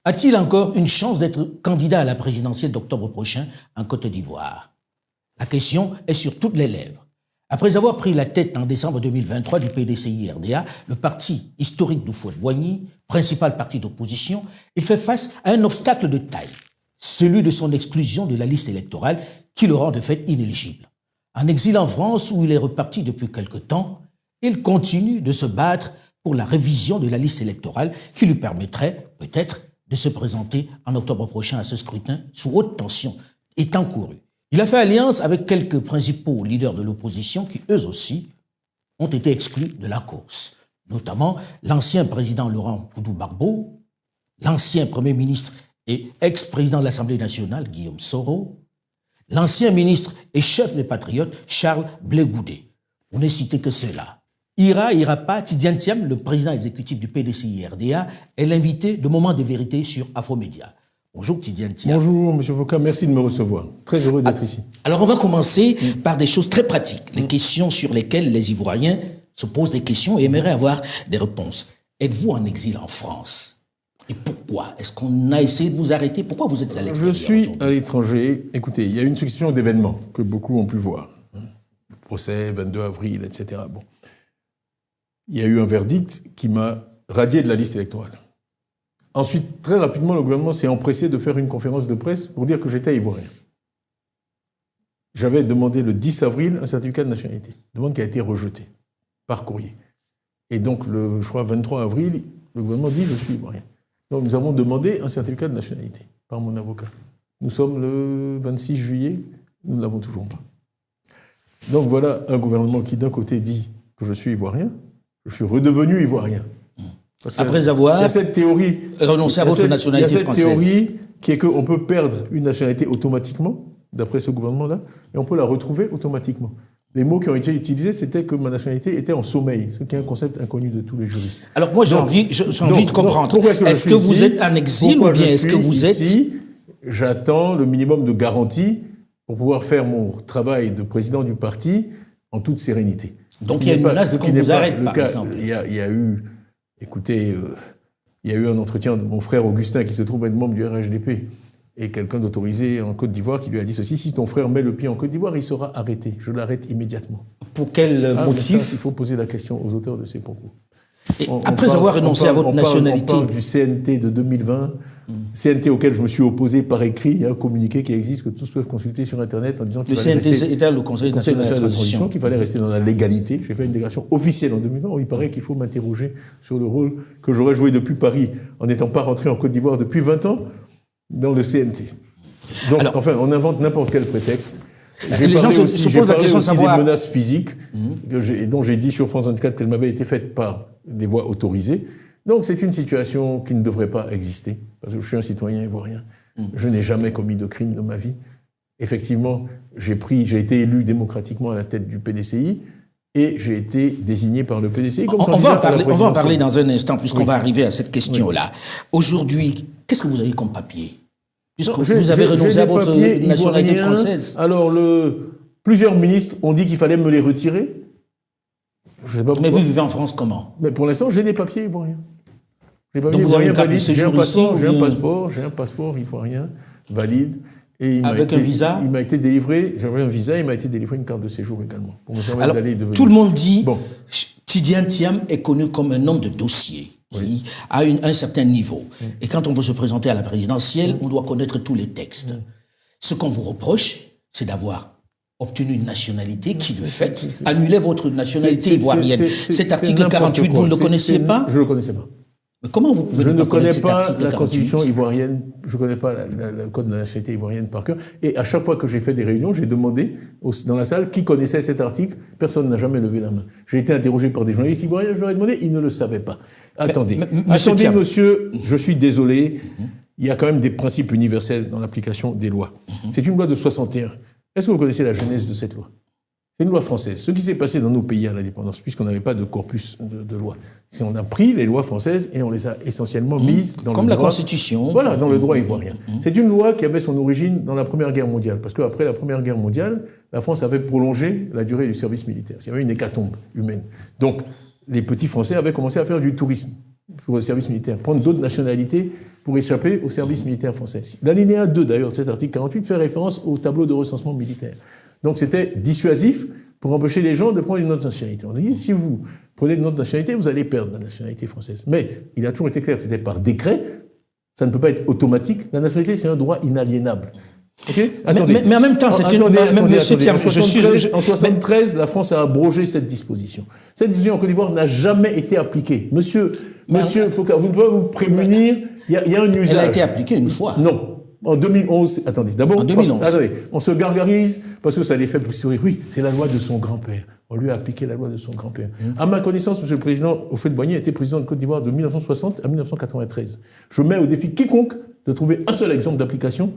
A-t-il encore une chance d'être candidat à la présidentielle d'octobre prochain en Côte d'Ivoire? La question est sur toutes les lèvres. Après avoir pris la tête en décembre 2023 du PDCI-RDA, le parti historique d'Houphouët-Boigny, principal parti d'opposition, il fait face à un obstacle de taille, celui de son exclusion de la liste électorale qui le rend de fait inéligible. En exil en France, où il est reparti depuis quelque temps, il continue de se battre pour la révision de la liste électorale qui lui permettrait peut-être de se présenter en octobre prochain à ce scrutin sous haute tension étant couru. Il a fait alliance avec quelques principaux leaders de l'opposition qui, eux aussi, ont été exclus de la course, notamment l'ancien président Laurent Gbagbo, l'ancien Premier ministre et ex-président de l'Assemblée nationale Guillaume Soro, l'ancien ministre et chef des Patriotes Charles Blé Goudé. On n'est cité que cela. Ira pas, Tidiane Thiam, le président exécutif du PDCI-RDA, est l'invité de Moment de vérité sur Afromédia. Bonjour Tidiane Thiam. Bonjour M. Foucault, merci de me recevoir. Très heureux d'être ici. Alors on va commencer par des choses très pratiques, les questions sur lesquelles les Ivoiriens se posent des questions et aimeraient avoir des réponses. Êtes-vous en exil en France? Et pourquoi? Est-ce qu'on a essayé de vous arrêter? Pourquoi vous êtes à l'extérieur? Je suis à l'étranger. Écoutez, il y a une succession d'événements que beaucoup ont pu voir. Le procès, 22 avril, etc. Bon. Il y a eu un verdict qui m'a radié de la liste électorale. Ensuite, très rapidement, le gouvernement s'est empressé de faire une conférence de presse pour dire que j'étais ivoirien. J'avais demandé le 10 avril un certificat de nationalité, demande qui a été rejetée par courrier. Et donc, je crois, 23 avril, le gouvernement dit « je suis ivoirien ». Donc, nous avons demandé un certificat de nationalité par mon avocat. Nous sommes le 26 juillet, nous ne l'avons toujours pas. Donc, voilà un gouvernement qui, d'un côté, dit que je suis ivoirien, je suis redevenu ivoirien. Après avoir renoncé à votre nationalité française. Il y a cette théorie qui est qu'on peut perdre une nationalité automatiquement, d'après ce gouvernement-là, et on peut la retrouver automatiquement. Les mots qui ont été utilisés, c'était que ma nationalité était en sommeil, ce qui est un concept inconnu de tous les juristes. Alors moi, j'ai envie de comprendre. Est-ce que vous êtes en exil ou bien est-ce que vous êtes ici? J'attends le minimum de garantie pour pouvoir faire mon travail de président du parti en toute sérénité. Donc il y a une menace qu'on vous arrête, par exemple. Il y a eu... Écoutez, il y a eu un entretien de mon frère Augustin, qui se trouve être membre du RHDP, et quelqu'un d'autorisé en Côte d'Ivoire qui lui a dit ceci: si ton frère met le pied en Côte d'Ivoire, il sera arrêté. Je l'arrête immédiatement. Pour quel motif? Ça, il faut poser la question aux auteurs de ces propos. Après avoir renoncé à votre nationalité... On parle du CNT de 2020, CNT auquel je me suis opposé par écrit. Il y a un communiqué qui existe, que tous peuvent consulter sur Internet, en disant qu'il fallait rester... était le Conseil national de transition. Qu'il fallait rester dans la légalité. J'ai fait une déclaration officielle en 2020 où il paraît qu'il faut m'interroger sur le rôle que j'aurais joué depuis Paris, en n'étant pas rentré en Côte d'Ivoire depuis 20 ans, dans le CNT. Donc, alors, enfin, on invente n'importe quel prétexte. Les gens se posent la question de savoir... des menaces physiques dont j'ai dit sur France 24 qu'elles m'avaient été faites par des voies autorisées. Donc c'est une situation qui ne devrait pas exister, parce que je suis un citoyen ivoirien. Je n'ai jamais commis de crime de ma vie. Effectivement, j'ai été élu démocratiquement à la tête du PDCI et j'ai été désigné par le PDCI comme candidat à la présidentielle. On va en parler dans un instant, puisqu'on va arriver à cette question-là. Aujourd'hui, qu'est-ce que vous avez comme papier? Puisque vous avez renoncé à votre nationalité française. Alors, plusieurs ministres ont dit qu'il fallait me les retirer. Je sais pas pourquoi. Mais vous vivez en France comment? Mais pour l'instant, j'ai des papiers ivoiriens. Donc vous avez une carte de séjour ici? J'ai un passeport ivoirien valide. Et avec un visa? Il m'a été délivré, j'avais un visa, il m'a été délivré une carte de séjour également. Pour me permettre d'aller devenir. Tout le monde dit, Tidiane Thiam est connu comme un homme de dossier, qui a un certain niveau. Et quand on veut se présenter à la présidentielle, on doit connaître tous les textes. Ce qu'on vous reproche, c'est d'avoir obtenu une nationalité qui, de fait, annulait votre nationalité ivoirienne. Cet article 48, vous ne le connaissiez pas? Je ne le connaissais pas. Mais comment vous pouvez Je ne connais pas la 48? constitution ivoirienne, je ne connais pas le code de la nationalité ivoirienne par cœur. Et à chaque fois que j'ai fait des réunions, j'ai demandé dans la salle qui connaissait cet article. Personne n'a jamais levé la main. J'ai été interrogé par des journalistes ivoiriens, je leur ai demandé, ils ne le savaient pas. Attendez, monsieur, je suis désolé, il y a quand même des principes universels dans l'application des lois. C'est une loi de 61. Est-ce que vous connaissez la genèse de cette loi? C'est une loi française. Ce qui s'est passé dans nos pays à l'indépendance, puisqu'on n'avait pas de corpus de lois, c'est qu'on a pris les lois françaises et on les a essentiellement mises dans comme le droit... Comme la Constitution. Voilà, dans le droit ivoirien. C'est une loi qui avait son origine dans la Première Guerre mondiale, parce qu'après la Première Guerre mondiale, la France avait prolongé la durée du service militaire. Il y avait une hécatombe humaine. Donc, les petits Français avaient commencé à faire du tourisme. pour le service militaire, prendre d'autres nationalités pour échapper au service militaire français. L'alinéa 2, d'ailleurs, de cet article 48 fait référence au tableau de recensement militaire. Donc c'était dissuasif pour empêcher les gens de prendre une autre nationalité. On a dit, si vous prenez une autre nationalité, vous allez perdre la nationalité française. Mais il a toujours été clair que c'était par décret, ça ne peut pas être automatique. La nationalité, c'est un droit inaliénable. Okay, mais en même temps, c'est une... En 73, la France a abrogé cette disposition. Cette disposition en Côte d'Ivoire n'a jamais été appliquée. Monsieur Foucault, vous ne pouvez vous prémunir, il y a un usage. Elle a été appliquée une fois. Non. En 2011, attendez, d'abord, en 2011. Attendez, on se gargarise parce que ça les fait plus sourire. Oui, c'est la loi de son grand-père. On lui a appliqué la loi de son grand-père. À ma connaissance, Monsieur le Président Houphouët-Boigny a été président de Côte d'Ivoire de 1960 à 1993. Je mets au défi quiconque de trouver un seul exemple d'application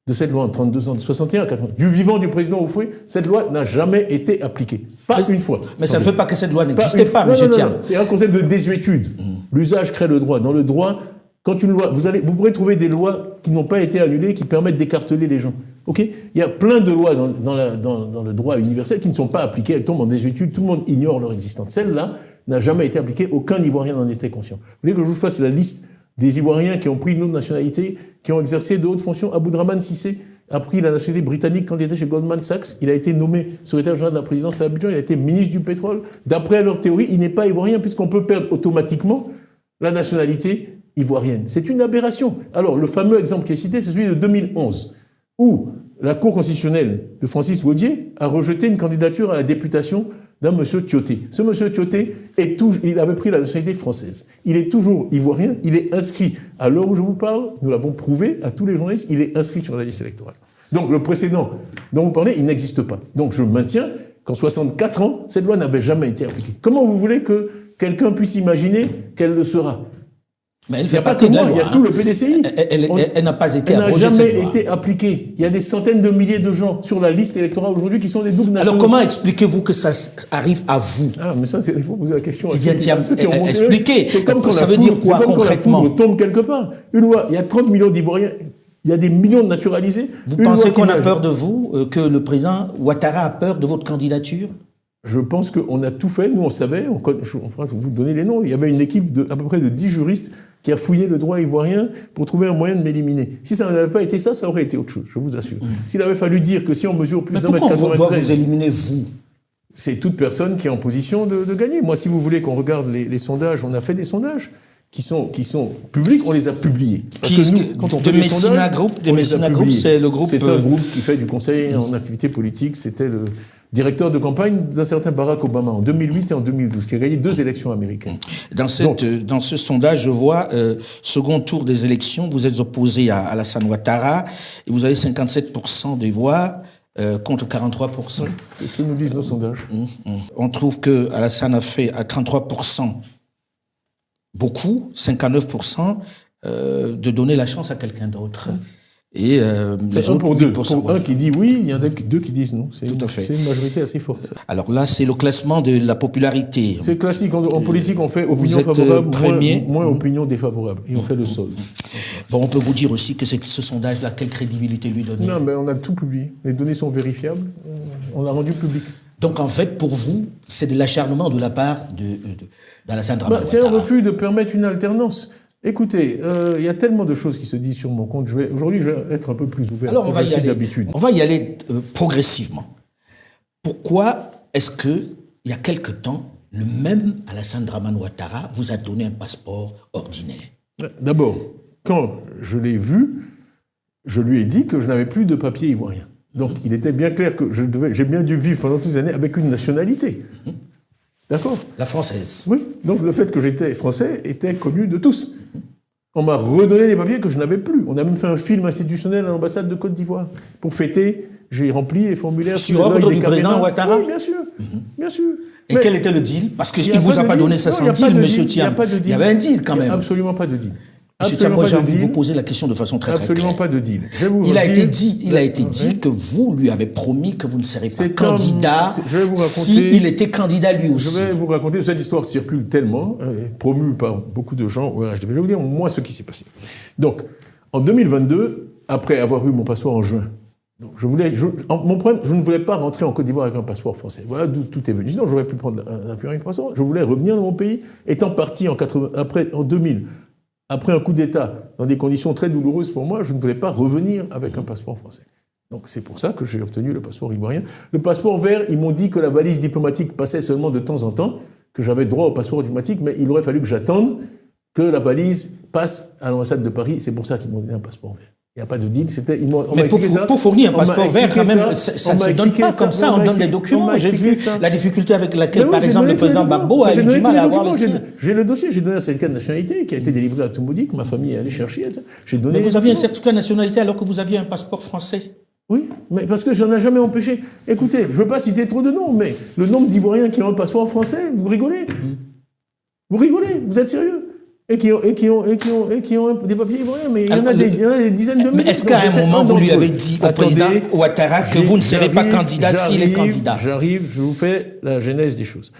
de cette loi en 32 ans, de 61 à 80. Du vivant du président Houphouët, cette loi n'a jamais été appliquée. Pas une fois. Mais ça ne fait pas que cette loi n'existait pas, M. Thiam. C'est un concept de désuétude. L'usage crée le droit. Dans le droit, quand une loi, vous pourrez trouver des lois qui n'ont pas été annulées, qui permettent d'écarteler les gens. Ok ? Il y a plein de lois dans le droit universel qui ne sont pas appliquées, elles tombent en désuétude, tout le monde ignore leur existence. Celle-là n'a jamais été appliquée, aucun Ivoirien n'en était conscient. Vous voulez que je vous fasse la liste des Ivoiriens qui ont pris une autre nationalité, qui ont exercé de hautes fonctions? Aboudraman Cissé a pris la nationalité britannique quand il était chez Goldman Sachs. Il a été nommé secrétaire général de la présidence à Abidjan, il a été ministre du pétrole. D'après leur théorie, il n'est pas ivoirien puisqu'on peut perdre automatiquement la nationalité ivoirienne. C'est une aberration. Alors, le fameux exemple qui est cité, c'est celui de 2011, où la Cour constitutionnelle de Francis Waudier a rejeté une candidature à la députation d'un monsieur Thioté. Ce monsieur Thioté il avait pris la nationalité française. Il est toujours ivoirien, il est inscrit, à l'heure où je vous parle, nous l'avons prouvé à tous les journalistes, il est inscrit sur la liste électorale. Donc, le précédent dont vous parlez, il n'existe pas. Donc, je maintiens qu'en 64 ans, cette loi n'avait jamais été appliquée. Comment vous voulez que quelqu'un puisse imaginer qu'elle le sera? Mais elle fait partie de la loi. Il y a tout le PDCI. Elle n'a pas été abrogée. Elle n'a jamais été appliquée. Il y a des centaines de milliers de gens sur la liste électorale aujourd'hui qui sont des doubles nationaux. Alors comment expliquez-vous que ça arrive à vous? Ah, mais ça, il faut poser la question à expliquez. C'est comme quand ça veut dire quoi concrètement? Quand la foudre tombe quelque part. Une loi, il y a 30 millions d'Ivoiriens. Il y a des millions de naturalisés. Vous pensez qu'on a peur de vous, que le président Ouattara a peur de votre candidature? Je pense qu'on a tout fait. Nous, on savait. Je vais vous donner les noms. Il y avait une équipe à peu près de 10 juristes qui a fouillé le droit ivoirien pour trouver un moyen de m'éliminer. Si ça n'avait pas été ça, ça aurait été autre chose, je vous assure. S'il avait fallu dire que si on mesure plus d'un mètre 93... Mais pourquoi on doit vous éliminer, vous? C'est toute personne qui est en position de gagner. Moi, si vous voulez qu'on regarde les sondages, on a fait des sondages qui sont publics, on les a publiés. Parce que nous, quand on fait des sondages, c'est le groupe... C'est un groupe qui fait du conseil en activité politique. C'était le directeur de campagne d'un certain Barack Obama en 2008 et en 2012, qui a gagné 2 élections américaines. Dans ce sondage, je vois, second tour des élections, vous êtes opposé à Alassane Ouattara et vous avez 57% des voix contre 43%. C'est ce que nous disent nos sondages. On trouve que Alassane a fait à 33% beaucoup, 59% de donner la chance à quelqu'un d'autre. Et les autres, pour 2. Pour un qui dit oui, il y en a 2 qui disent non. Tout à fait. C'est une majorité assez forte. Alors là, c'est le classement de la popularité. C'est classique. En politique, on fait opinion favorable, moins opinion défavorable. Et on fait le sol. Bon, on peut vous dire aussi que ce sondage-là, quelle crédibilité lui donner? Non, mais on a tout publié. Les données sont vérifiables. On l'a rendu public. Donc, en fait, pour vous, c'est de l'acharnement de la part d'Alassane Dramane Ouattara. C'est un refus de permettre une alternance. Écoutez, il y a tellement de choses qui se disent sur mon compte. Aujourd'hui, je vais être un peu plus ouvert. Alors, on va y aller progressivement. Pourquoi est-ce que, il y a quelque temps, le même Alassane Dramane Ouattara vous a donné un passeport ordinaire? D'abord, quand je l'ai vu, je lui ai dit que je n'avais plus de papier ivoirien. Donc, il était bien clair que j'ai bien dû vivre pendant toutes ces années avec une nationalité. D'accord? La française. Oui. Donc, le fait que j'étais français était connu de tous. On m'a redonné des papiers que je n'avais plus. On a même fait un film institutionnel à l'ambassade de Côte d'Ivoire. Pour fêter, j'ai rempli les formulaires. Sur ordre du président Ouattara? Oui, bien sûr. Bien sûr. Et quel était le deal? Parce qu'il ne vous a pas donné ça sans deal, M. Thiam. Il y avait un deal quand même. Absolument pas de deal. M. Thiam, j'ai envie de vous poser la question de façon très claire. Absolument pas de deal. Il a été dit que vous lui avez promis que vous ne serez pas candidat s'il était candidat lui aussi. Je vais vous raconter, cette histoire circule tellement, promue par beaucoup de gens au RHDP. Je vais vous dire moi ce qui s'est passé. Donc, en 2022, après avoir eu mon passeport en juin Donc mon problème, je ne voulais pas rentrer en Côte d'Ivoire avec un passeport français. Voilà d'où tout est venu. Sinon, j'aurais pu prendre un avion avec un passeport. Je voulais revenir dans mon pays, étant parti en 2000, après un coup d'État, dans des conditions très douloureuses pour moi, je ne voulais pas revenir avec un passeport français. Donc c'est pour ça que j'ai obtenu le passeport ivoirien. Le passeport vert, ils m'ont dit que la valise diplomatique passait seulement de temps en temps, que j'avais droit au passeport diplomatique, mais il aurait fallu que j'attende que la valise passe à l'ambassade de Paris. C'est pour ça qu'ils m'ont donné un passeport vert. Il n'y a pas de deal. Mais pour fournir un passeport vert, quand même, ça ne se donne pas comme ça, on donne des documents. J'ai vu la difficulté avec laquelle, par exemple, le président Gbagbo a eu du mal à avoir le signe. J'ai le dossier, j'ai donné un certificat de nationalité qui a été délivré à Toumoudi, que ma famille est allée chercher. Mais vous aviez un certificat de nationalité alors que vous aviez un passeport français? Oui, mais parce que j'en ai jamais empêché. Écoutez, je ne veux pas citer trop de noms, mais le nombre d'Ivoiriens qui ont un passeport français, vous rigolez. Vous rigolez, vous êtes sérieux? Et qui ont des papiers ivoiriens, mais il y en a des dizaines de milliers. Mais est-ce qu'à un moment, vous lui avez dit au président Ouattara que vous ne serez pas candidat s'il est candidat? J'arrive, je vous fais la genèse des choses.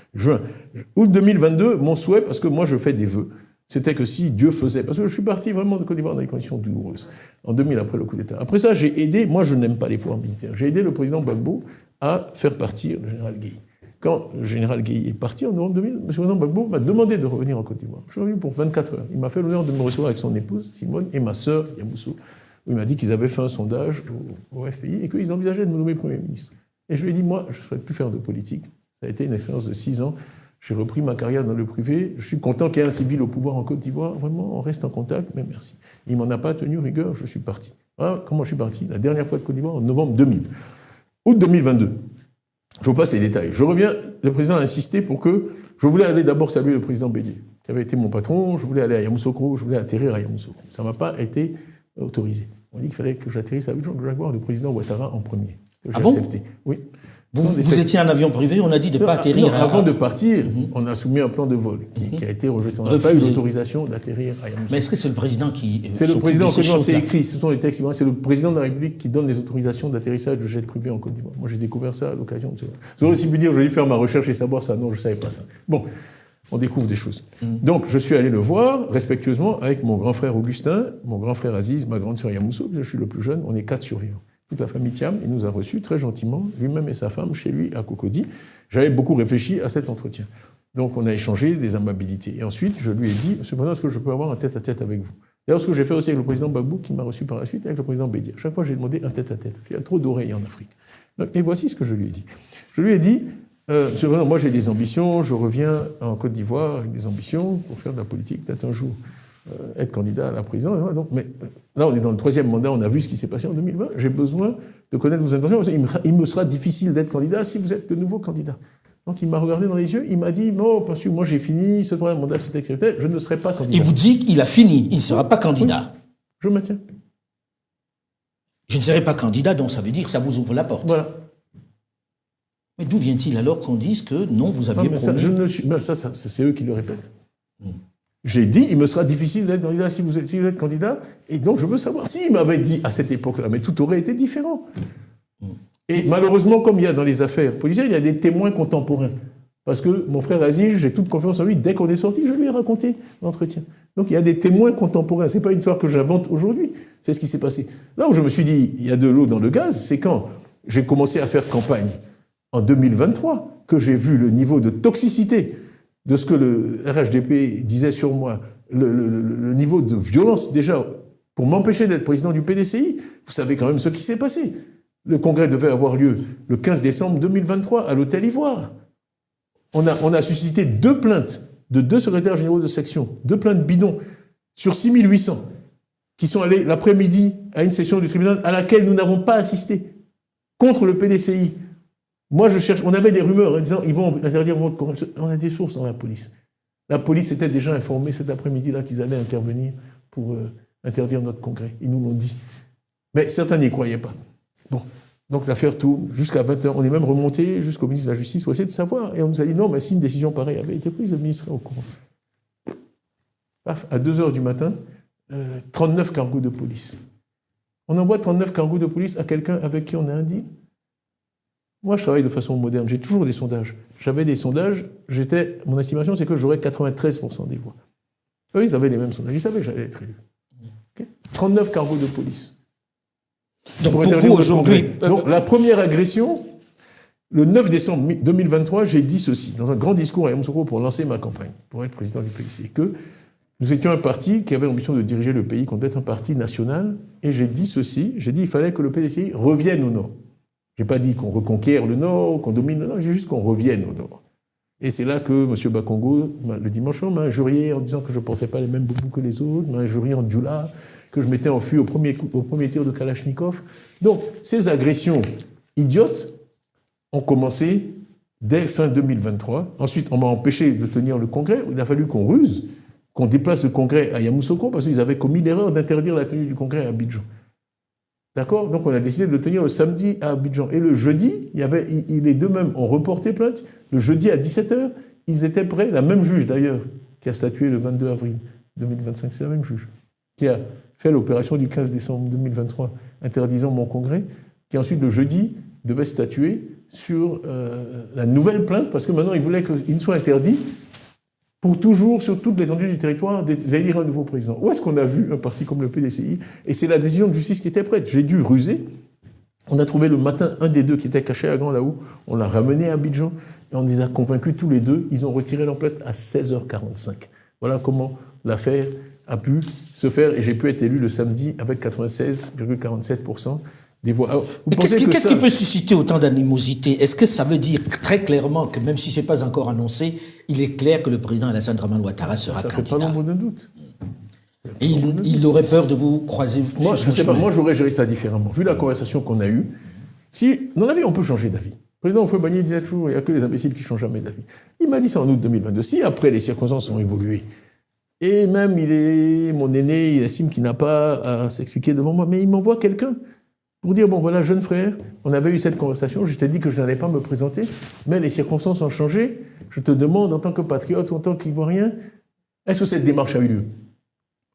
Août 2022, mon souhait, parce que moi je fais des vœux, c'était que si Dieu faisait, parce que je suis parti vraiment de Côte d'Ivoire dans des conditions douloureuses, en 2000 après le coup d'État. Après ça, j'ai aidé, moi je n'aime pas les pouvoirs militaires, j'ai aidé le président Gbagbo à faire partir le général Guèye. Quand le général Guèye est parti en novembre 2000, M. président Gbagbo m'a demandé de revenir en Côte d'Ivoire. Je suis revenu pour 24 heures. Il m'a fait l'honneur de me recevoir avec son épouse, Simone, et ma sœur, Yamousso. Il m'a dit qu'ils avaient fait un sondage au FPI et qu'ils envisageaient de me nommer Premier ministre. Et je lui ai dit, moi, je ne souhaite plus faire de politique. Ça a été une expérience de 6 ans. J'ai repris ma carrière dans le privé. Je suis content qu'il y ait un civil au pouvoir en Côte d'Ivoire. Vraiment, on reste en contact, mais merci. Il ne m'en a pas tenu rigueur, je suis parti. Voilà comment je suis parti. La dernière fois de Côte d'Ivoire, en novembre 2000. Août 2022. Je vous passe les détails. Je reviens, le président a insisté pour que... Je voulais aller d'abord saluer le président Bédié, qui avait été mon patron. Je voulais aller à Yamoussoukro, je voulais atterrir à Yamoussoukro. Ça ne m'a pas été autorisé. On m'a dit qu'il fallait que j'atterrisse à Abidjan, le président Ouattara en premier. J'ai accepté. Oui. Vous étiez en avion privé, on a dit de ne pas atterrir. Non, avant de partir, on a soumis un plan de vol qui a été rejeté. On n'a pas eu l'autorisation d'atterrir à Yamoussoukro. Mais est-ce que c'est le président qui... C'est le président, c'est écrit, ce sont les textes, c'est le président de la République qui donne les autorisations d'atterrissage de jets privés en Côte d'Ivoire. Moi, j'ai découvert ça à l'occasion de ça. J'aurais aussi pu dire, j'allais faire ma recherche et savoir ça. Non, je ne savais pas ça. Bon, on découvre des choses. Donc, je suis allé le voir, respectueusement, avec mon grand frère Augustin, mon grand frère Aziz, ma grande sœur Yamousso, je suis le plus jeune, on est 4 survivants. Toute la famille Thiam, il nous a reçus très gentiment, lui-même et sa femme, chez lui à Cocody. J'avais beaucoup réfléchi à cet entretien. Donc on a échangé des amabilités. Et ensuite, je lui ai dit, Monsieur le Président, est-ce que je peux avoir un tête-à-tête avec vous? D'ailleurs, ce que j'ai fait aussi avec le président Gbagbo, qui m'a reçu par la suite, avec le président Bédié. Chaque fois, j'ai demandé un tête-à-tête. Il y a trop d'oreilles en Afrique. Donc, et voici ce que je lui ai dit. Je lui ai dit, Monsieur le Président, moi j'ai des ambitions, je reviens en Côte d'Ivoire avec des ambitions pour faire de la politique, peut-être un jour. Être candidat à la présidence. Donc, mais là, on est dans le 3e mandat, on a vu ce qui s'est passé en 2020. J'ai besoin de connaître vos intentions. Il me sera difficile d'être candidat si vous êtes de nouveau candidat. Donc il m'a regardé dans les yeux, il m'a dit, non, parce que moi j'ai fini, ce 3e mandat c'est exceptionnel, je ne serai pas candidat. Il vous dit qu'il a fini, il ne sera pas candidat. Oui, je maintiens. Je ne serai pas candidat, donc ça veut dire que ça vous ouvre la porte. Voilà. Mais d'où vient-il alors qu'on dise que non, vous aviez promis... Ça, c'est eux qui le répètent. J'ai dit, il me sera difficile d'être candidat si vous êtes candidat, et donc je veux savoir. S'il m'avait dit à cette époque-là, mais tout aurait été différent. Et malheureusement, comme il y a dans les affaires policières, il y a des témoins contemporains. Parce que mon frère Aziz, j'ai toute confiance en lui, dès qu'on est sorti, je lui ai raconté l'entretien. Donc il y a des témoins contemporains, c'est pas une histoire que j'invente aujourd'hui, c'est ce qui s'est passé. Là où je me suis dit, il y a de l'eau dans le gaz, c'est quand j'ai commencé à faire campagne en 2023, que j'ai vu le niveau de toxicité de ce que le RHDP disait sur moi, le niveau de violence déjà, pour m'empêcher d'être président du PDCI, vous savez quand même ce qui s'est passé. Le congrès devait avoir lieu le 15 décembre 2023 à l'Hôtel Ivoire. On a suscité 2 plaintes de 2 secrétaires généraux de section, 2 plaintes bidons sur 6800, qui sont allés l'après-midi à une session du tribunal à laquelle nous n'avons pas assisté, contre le PDCI. Moi, on avait des rumeurs en disant ils vont interdire votre corruption. On a des sources dans la police. La police était déjà informée cet après-midi-là qu'ils allaient intervenir pour interdire notre congrès. Ils nous l'ont dit. Mais certains n'y croyaient pas. Bon. Donc l'affaire tourne jusqu'à 20h. On est même remonté jusqu'au ministre de la Justice pour essayer de savoir. Et on nous a dit non, mais si une décision pareille avait été prise, le ministre serait au courant. Paf, à 2h du matin, 39 cargos de police. On envoie 39 cargos de police à quelqu'un avec qui on a un deal. Moi, je travaille de façon moderne. J'ai toujours des sondages. J'avais des sondages. Mon estimation, c'est que j'aurais 93% des voix. Eux, ils avaient les mêmes sondages. Ils savaient que j'allais être élu. Okay. 39 cargos de police. Donc pour vous, aujourd'hui... Donc la première agression, le 9 décembre 2023, j'ai dit ceci, dans un grand discours à Yamoussoukro pour lancer ma campagne, pour être président du PDCI, que nous étions un parti qui avait l'ambition de diriger le pays, qu'on devait être un parti national, et j'ai dit ceci, j'ai dit qu'il fallait que le PDCI revienne au Nord. Je n'ai pas dit qu'on reconquiert le Nord, qu'on domine le Nord, j'ai juste qu'on revienne au Nord. Et c'est là que M. Bakongo, le dimanche soir, m'a injurié en disant que je ne portais pas les mêmes boubous que les autres, m'a injurié en djoula, que je m'étais enfui au premier tir de Kalachnikov. Donc, ces agressions idiotes ont commencé dès fin 2023. Ensuite, on m'a empêché de tenir le congrès. Il a fallu qu'on ruse, qu'on déplace le congrès à Yamoussoukro, parce qu'ils avaient commis l'erreur d'interdire la tenue du congrès à Abidjan. D'accord? Donc on a décidé de le tenir le samedi à Abidjan. Et le jeudi, les deux mêmes ont reporté plainte. Le jeudi à 17h, ils étaient prêts. La même juge d'ailleurs, qui a statué le 22 avril 2025, c'est la même juge, qui a fait l'opération du 15 décembre 2023, interdisant mon congrès, qui ensuite le jeudi devait statuer sur la nouvelle plainte, parce que maintenant il voulait qu'il soit interdit pour toujours, sur toute l'étendue du territoire, d'élire un nouveau président. Où est-ce qu'on a vu un parti comme le PDCI? Et c'est la décision de justice qui était prête. J'ai dû ruser. On a trouvé le matin un des deux qui était caché à Grand Laou. On l'a ramené à Abidjan et on les a convaincus tous les deux. Ils ont retiré leur plainte à 16h45. Voilà comment l'affaire a pu se faire. Et j'ai pu être élu le samedi avec 96,47% des voix. Alors, qu'est-ce qui peut susciter autant d'animosité? Est-ce que ça veut dire très clairement que même si ce n'est pas encore annoncé, il est clair que le président Alassane Dramane Ouattara sera candidat? Ça ne fait pas l'ombre d'un doute. Et il aurait peur de vous croiser? Moi, je ne sais pas. Moi, j'aurais géré ça différemment. Vu la conversation qu'on a eue, si, dans la vie, on peut changer d'avis. Le président Houphouët-Boigny disait toujours, il n'y a que les imbéciles qui ne changent jamais d'avis. Il m'a dit ça en août 2022. Si après, les circonstances ont évolué, et même il est mon aîné, il estime qu'il n'a pas à s'expliquer devant moi, mais il m'envoie quelqu'un pour dire, bon voilà, jeune frère, on avait eu cette conversation, je t'ai dit que je n'allais pas me présenter, mais les circonstances ont changé, je te demande en tant que patriote ou en tant qu'Ivoirien, est-ce que cette démarche a eu lieu?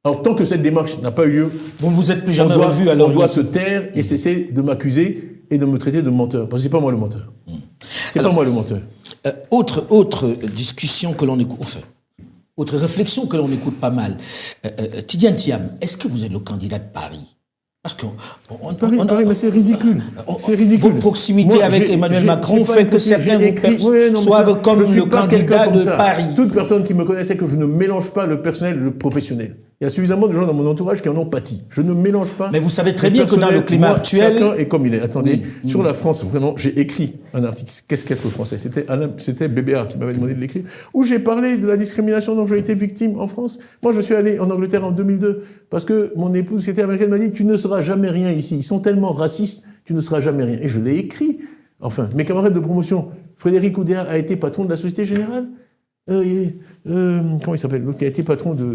Alors tant que cette démarche n'a pas eu lieu, vous ne vous êtes plus jamais revu, alors on doit se taire et cesser de m'accuser et de me traiter de menteur, parce que c'est pas moi le menteur. C'est pas moi le menteur. Autre discussion que l'on écoute, enfin, autre réflexion que l'on écoute pas mal. Tidiane Thiam, est-ce que vous êtes le candidat de Paris? Parce que Paris, mais c'est ridicule. C'est ridicule. Votre proximité avec Emmanuel Macron fait que certains vous perçoivent comme le candidat de Paris. Toute personne qui me connaît sait que je ne mélange pas le personnel et le professionnel. Il y a suffisamment de gens dans mon entourage qui en ont pâti. Je ne mélange pas. Mais vous savez très bien que dans le climat actuel... Chacun est comme il est. Attendez, sur la France, vraiment, j'ai écrit un article. Qu'est-ce qu'être le français? C'était BBA qui m'avait demandé de l'écrire. Où j'ai parlé de la discrimination dont j'ai été victime en France. Moi, je suis allé en Angleterre en 2002 parce que mon épouse, qui était américaine, m'a dit « Tu ne seras jamais rien ici. Ils sont tellement racistes, tu ne seras jamais rien. » Et je l'ai écrit. Enfin, mes camarades de promotion, Frédéric Oudéa a été patron de la Société Générale. Comment il s'appelle? L'autre qui a été patron de...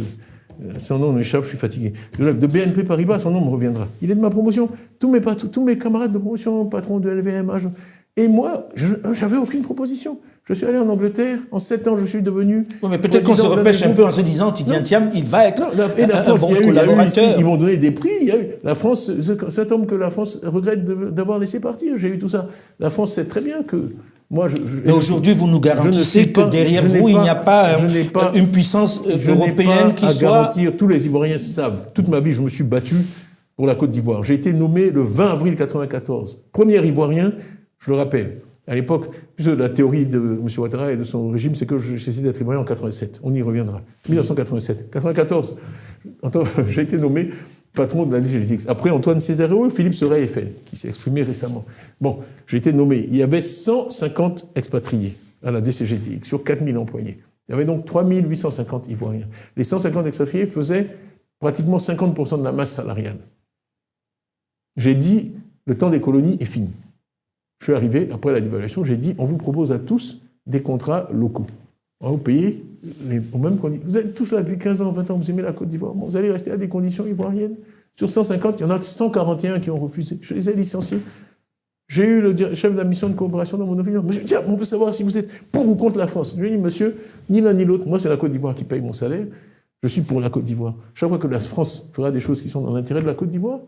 Son nom m'échappe, je suis fatigué. De BNP Paribas, son nom me reviendra. Il est de ma promotion. Tous mes camarades de promotion, patrons de LVMH. Et moi, j'avais aucune proposition. Je suis allé en Angleterre. En 7 ans, je suis devenu... Oui, mais peut-être qu'on se repêche un peu en se disant, Tidiane Thiam, il va être un bon collaborateur. Ils m'ont donné des prix. Il y a eu la France, cet homme que la France regrette d'avoir laissé partir. J'ai eu tout ça. La France sait très bien que... Mais aujourd'hui, vous nous garantissez que derrière vous, il n'y a pas une puissance européenne qui soit... Je n'ai pas à garantir, tous les Ivoiriens savent. Toute ma vie, je me suis battu pour la Côte d'Ivoire. J'ai été nommé le 20 avril 1994. Premier Ivoirien, je le rappelle. À l'époque, la théorie de M. Ouattara et de son régime, c'est que j'ai cessé d'être Ivoirien en 1987. On y reviendra. 1987. 1994, j'ai été nommé patron de la DCGTX. Après Antoine Césaréo, Philippe Sorel-Eiffel, qui s'est exprimé récemment. Bon, j'ai été nommé. Il y avait 150 expatriés à la DCGTX sur 4000 employés. Il y avait donc 3850 Ivoiriens. Les 150 expatriés faisaient pratiquement 50% de la masse salariale. J'ai dit, le temps des colonies est fini. Je suis arrivé, après la dévaluation, j'ai dit, on vous propose à tous des contrats locaux. On va vous payer aux mêmes conditions. Vous êtes tous là depuis 15 ans, 20 ans, vous aimez la Côte d'Ivoire. Bon, vous allez rester à des conditions ivoiriennes. Sur 150, il y en a 141 qui ont refusé. Je les ai licenciés. J'ai eu le chef de la mission de coopération dans mon opinion. Mais je dis, on peut savoir si vous êtes pour ou contre la France. Je lui ai dit, monsieur, ni l'un ni l'autre. Moi, c'est la Côte d'Ivoire qui paye mon salaire. Je suis pour la Côte d'Ivoire. Chaque fois que la France fera des choses qui sont dans l'intérêt de la Côte d'Ivoire,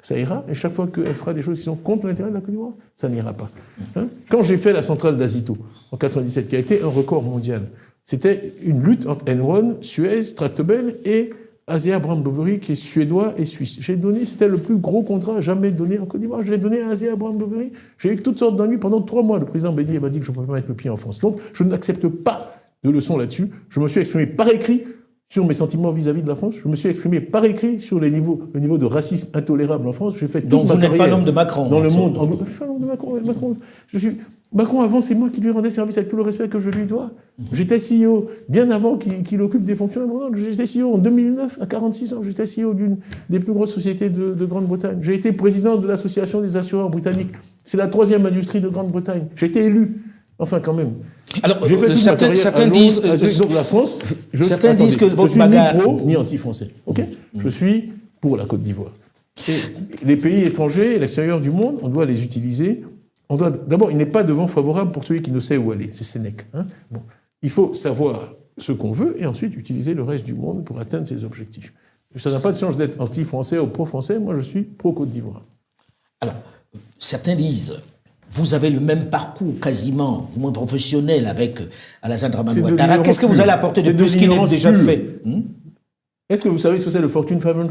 ça ira. Et chaque fois qu'elle fera des choses qui sont contre l'intérêt de la Côte d'Ivoire, ça n'ira pas. Hein? Quand j'ai fait la centrale d'Azito, en 97, qui a été un record mondial, c'était une lutte entre Enron, Suez, Tractebel et Asea Brown Boveri, qui est suédois et suisse. J'ai donné, c'était le plus gros contrat jamais donné en Côte d'Ivoire. J'ai donné à Asea Brown Boveri. J'ai eu toutes sortes d'ennuis pendant 3 mois. Le président Bédié m'a dit que je ne pouvais pas mettre le pied en France. Donc, je n'accepte pas de leçons là-dessus. Je me suis exprimé par écrit sur mes sentiments vis-à-vis de la France. Je me suis exprimé par écrit sur le niveau de racisme intolérable en France. J'ai fait toute Donc, ma vous n'êtes pas carrière l'homme de Macron. dans le monde anglo. Je suis un homme de Macron. Macron, avant, c'est moi qui lui rendais service avec tout le respect que je lui dois. J'étais CEO bien avant qu'il occupe des fonctions importantes. J'étais CEO en 2009, à 46 ans. J'étais CEO d'une des plus grosses sociétés de Grande-Bretagne. J'ai été président de l'association des assureurs britanniques. C'est la 3e industrie de Grande-Bretagne. J'ai été élu. Enfin, quand même. Alors, j'ai fait certains disent... donc la France, certains disent que votre bagarre... Je suis ni pro, ni anti-français. Okay, je suis pour la Côte d'Ivoire. Et les pays étrangers, l'extérieur du monde, on doit les utiliser. D'abord, il n'est pas de vent favorable pour celui qui ne sait où aller. C'est Sénèque. Hein, bon. Il faut savoir ce qu'on veut et ensuite utiliser le reste du monde pour atteindre ses objectifs. Ça n'a pas de chance d'être anti-français ou pro-français. Moi, je suis pro-Côte d'Ivoire. Alors, certains disent... Vous avez le même parcours quasiment, du moins professionnel, avec Alassane Dramane Ouattara. Qu'est-ce que vous allez apporter de plus qu'il n'est déjà fait? Est-ce que vous savez ce que c'est le Fortune 500?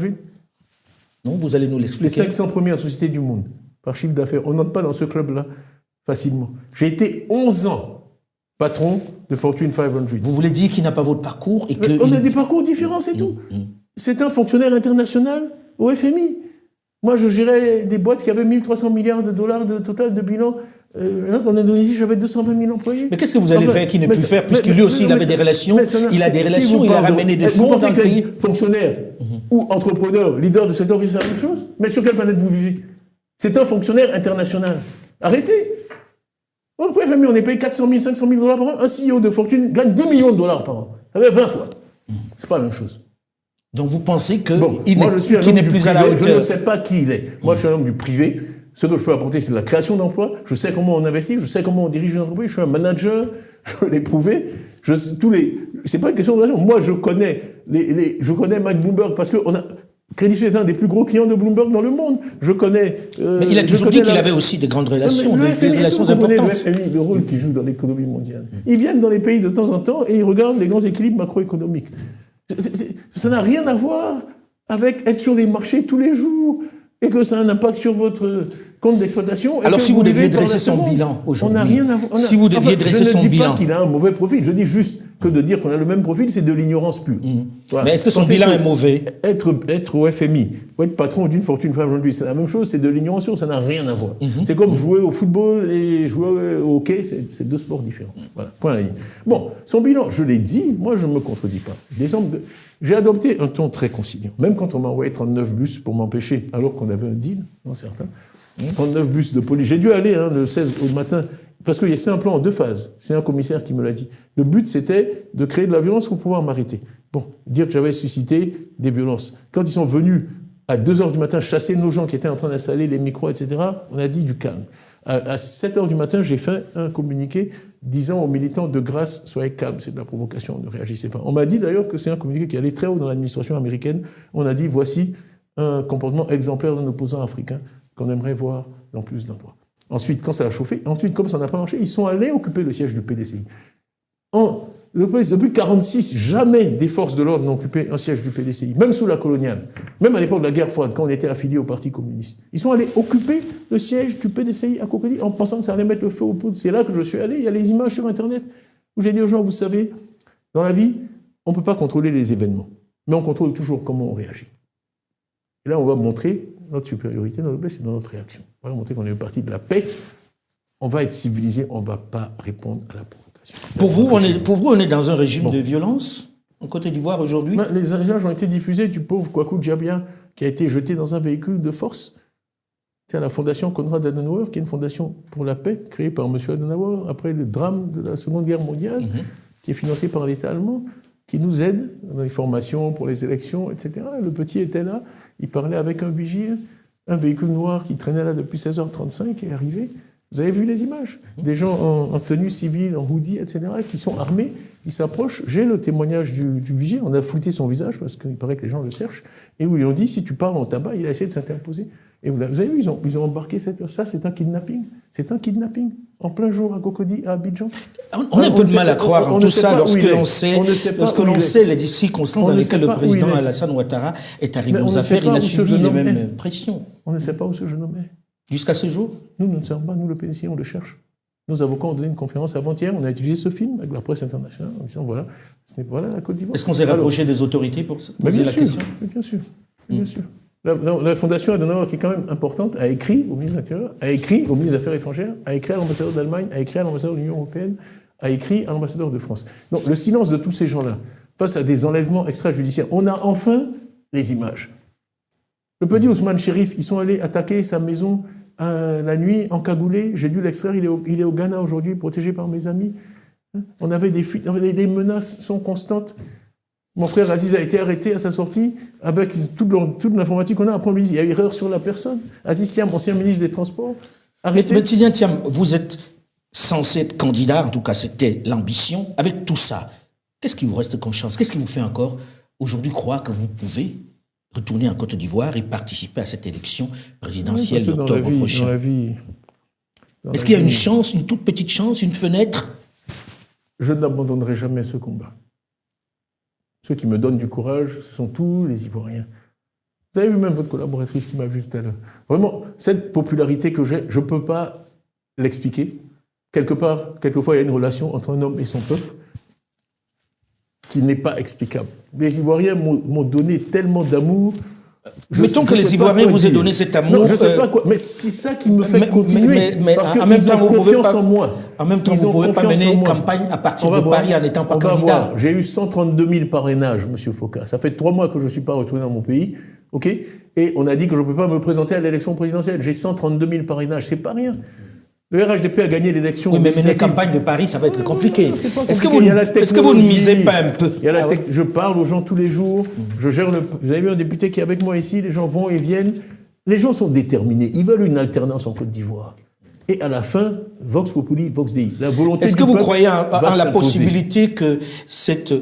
Non, vous allez nous l'expliquer. Les 500 premières sociétés du monde, par chiffre d'affaires. On n'entre pas dans ce club-là facilement. J'ai été 11 ans patron de Fortune 500. Vous voulez dire qu'il n'a pas votre parcours et que... On a des parcours différents, c'est tout. C'est un fonctionnaire international au FMI. Moi, je gérais des boîtes qui avaient 1300 milliards de dollars de total de bilan. En Indonésie, j'avais 220 000 employés. Mais qu'est-ce que vous allez faire qu'il ne peut faire, puisque lui aussi, il avait des relations, il a des relations, il a ramené des fonds dans le pays. Fonctionnaire ou entrepreneur, leader de secteur, c'est la même chose. Mais sur quelle planète vous vivez? C'est un fonctionnaire international. Arrêtez. Au FMI, on est payé 400 000, 500 000 dollars par an. Un CEO de fortune gagne 10 millions de dollars par an. Ça fait 20 fois. C'est pas la même chose. Donc vous pensez qu'il n'est plus à la hauteur? Je ne sais pas qui il est. Moi, je suis un homme du privé. Ce que je peux apporter, c'est de la création d'emplois. Je sais comment on investit, je sais comment on dirige une entreprise. Je suis un manager, je l'ai prouvé. C'est pas une question de relation. Moi, je connais Mike Bloomberg parce que Crédit Suisse est un des plus gros clients de Bloomberg dans le monde. Je connais... mais il a toujours dit qu'il avait aussi de grandes relations, des relations importantes. Le rôle qu'il joue dans l'économie mondiale. Ils viennent dans les pays de temps en temps et ils regardent les grands équilibres macroéconomiques. Ça n'a rien à voir avec être sur les marchés tous les jours et que ça a un impact sur votre compte d'exploitation. Alors si vous deviez dresser son bilan aujourd'hui, on n'a rien à voir. Si vous deviez dresser son bilan... Je ne dis pas qu'il a un mauvais profil, je dis juste que de dire qu'on a le même profil, c'est de l'ignorance pure. Voilà. Mais est-ce que son bilan est mauvais? Être au FMI, ou être patron d'une fortune aujourd'hui, c'est la même chose, c'est de l'ignorance pure, ça n'a rien à voir. C'est comme jouer au football et jouer au hockey, c'est 2 sports différents. Voilà, point à la ligne. Bon, son bilan, je l'ai dit, moi je ne me contredis pas. J'ai adopté un ton très conciliant, même quand on m'a envoyé 39 bus pour m'empêcher, alors qu'on avait un deal, non certain. 39 bus de police. J'ai dû aller le 16 au matin, parce que c'est un plan en 2 phases. C'est un commissaire qui me l'a dit. Le but, c'était de créer de la violence pour pouvoir m'arrêter. Bon, dire que j'avais suscité des violences. Quand ils sont venus à 2h du matin chasser nos gens qui étaient en train d'installer les micros, etc., on a dit du calme. À 7h du matin, j'ai fait un communiqué disant aux militants de grâce, soyez calmes, c'est de la provocation, ne réagissez pas. On m'a dit d'ailleurs que c'est un communiqué qui allait très haut dans l'administration américaine. On a dit, voici un comportement exemplaire d'un opposant africain qu'on aimerait voir dans plus d'endroits. Ensuite, quand ça a chauffé, comme ça n'a pas marché, ils sont allés occuper le siège du PDCI. Depuis 1946, jamais des forces de l'ordre n'ont occupé un siège du PDCI, même sous la coloniale, même à l'époque de la guerre froide, quand on était affilié au Parti communiste. Ils sont allés occuper le siège du PDCI à Cocody en pensant que ça allait mettre le feu aux poudres. C'est là que je suis allé, il y a les images sur Internet où j'ai dit aux gens, vous savez, dans la vie, on ne peut pas contrôler les événements, mais on contrôle toujours comment on réagit. Et là, on va montrer notre supériorité, notre noblesse, c'est dans notre réaction. On va montrer qu'on est une partie de la paix. On va être civilisé, on ne va pas répondre à la provocation. Pour vous, on est dans un régime de violence en Côte d'Ivoire aujourd'hui? Les images ont été diffusées du pauvre Kwaku Djabia qui a été jeté dans un véhicule de force. C'est à la fondation Konrad Adenauer, qui est une fondation pour la paix, créée par M. Adenauer après le drame de la Seconde Guerre mondiale, qui est financée par l'État allemand, qui nous aide dans les formations pour les élections, etc. Le petit était là, il parlait avec un vigile, un véhicule noir qui traînait là depuis 16h35 est arrivé. Vous avez vu les images? Des gens en tenue civile, en hoodie, etc., qui sont armés Il s'approche, j'ai le témoignage du vigile, on a flouté son visage parce qu'il paraît que les gens le cherchent, et où ils lui ont dit, si tu parles en tabac, il a essayé de s'interposer. Et vous avez vu, ils ont embarqué ça, c'est un kidnapping. C'est un kidnapping. En plein jour à Cocody, à Abidjan. On a un peu de mal à croire en tout ça lorsque l'on sait les circonstances dans lesquelles le président Alassane Ouattara est arrivé aux affaires. Il a subi les mêmes pressions. On ne sait pas où ce jeune homme est. Jusqu'à ce jour? Nous ne savons pas, nous le PDC, on le cherche. Nos avocats ont donné une conférence avant-hier, on a utilisé ce film avec la presse internationale en disant voilà, ce n'est pas la Côte d'Ivoire. Est-ce qu'on s'est rapproché des autorités pour poser la question? Bien sûr, bien sûr. La Fondation Adenauer, qui est quand même importante, a écrit au ministre de l'Intérieur, a écrit au ministre des Affaires étrangères, a écrit à l'ambassadeur d'Allemagne, a écrit à l'ambassadeur de l'Union européenne, a écrit à l'ambassadeur de France. Donc le silence de tous ces gens-là face à des enlèvements extrajudiciaires, on a enfin les images. Le petit Ousmane Chérif, ils sont allés attaquer sa maison la nuit, encagoulé, j'ai dû l'extraire, il est au Ghana aujourd'hui, protégé par mes amis. On avait des fuites, les menaces sont constantes. Mon frère Aziz a été arrêté à sa sortie avec toute l'informatique qu'on a. Après, on lui dit, il y a erreur sur la personne. Aziz Thiam, ancien ministre des Transports, arrêté. Mais Tidjane Thiam, vous êtes censé être candidat, en tout cas c'était l'ambition. Avec tout ça, qu'est-ce qui vous reste comme chance? Qu'est-ce qui vous fait encore aujourd'hui croire que vous pouvez retourner en Côte d'Ivoire et participer à cette élection présidentielle d'octobre prochain? Est-ce qu'il y a une chance, une toute petite chance, une fenêtre? Je n'abandonnerai jamais ce combat. Ceux qui me donnent du courage, ce sont tous les Ivoiriens. Vous avez vu même votre collaboratrice qui m'a vu tout à l'heure. Vraiment, cette popularité que j'ai, je ne peux pas l'expliquer. Quelquefois, il y a une relation entre un homme et son peuple qui n'est pas explicable. Les Ivoiriens m'ont donné tellement d'amour. Mettons que les Ivoiriens vous aient donné cet amour. Non, je ne sais pas quoi, mais c'est ça qui me fait continuer. Mais parce en même temps, vous pouvez pas, en moi. En même temps, vous ne pouvez pas mener campagne à partir de Paris en n'étant pas candidat. J'ai eu 132 000 parrainages, M. Foka. Ça fait 3 mois que je ne suis pas retourné dans mon pays. OK ? Et on a dit que je ne peux pas me présenter à l'élection présidentielle. J'ai 132 000 parrainages. C'est pas rien. Le RHDP a gagné l'élection. Oui, mais mener campagne de Paris, ça va être compliqué. Est-ce que vous ne misez pas un peu? Je parle aux gens tous les jours. Je gère vous avez vu un député qui est avec moi ici. Les gens vont et viennent. Les gens sont déterminés. Ils veulent une alternance en Côte d'Ivoire. Et à la fin, Vox Populi, Vox Dei. La volonté. Est-ce que vous croyez en la possibilité que cette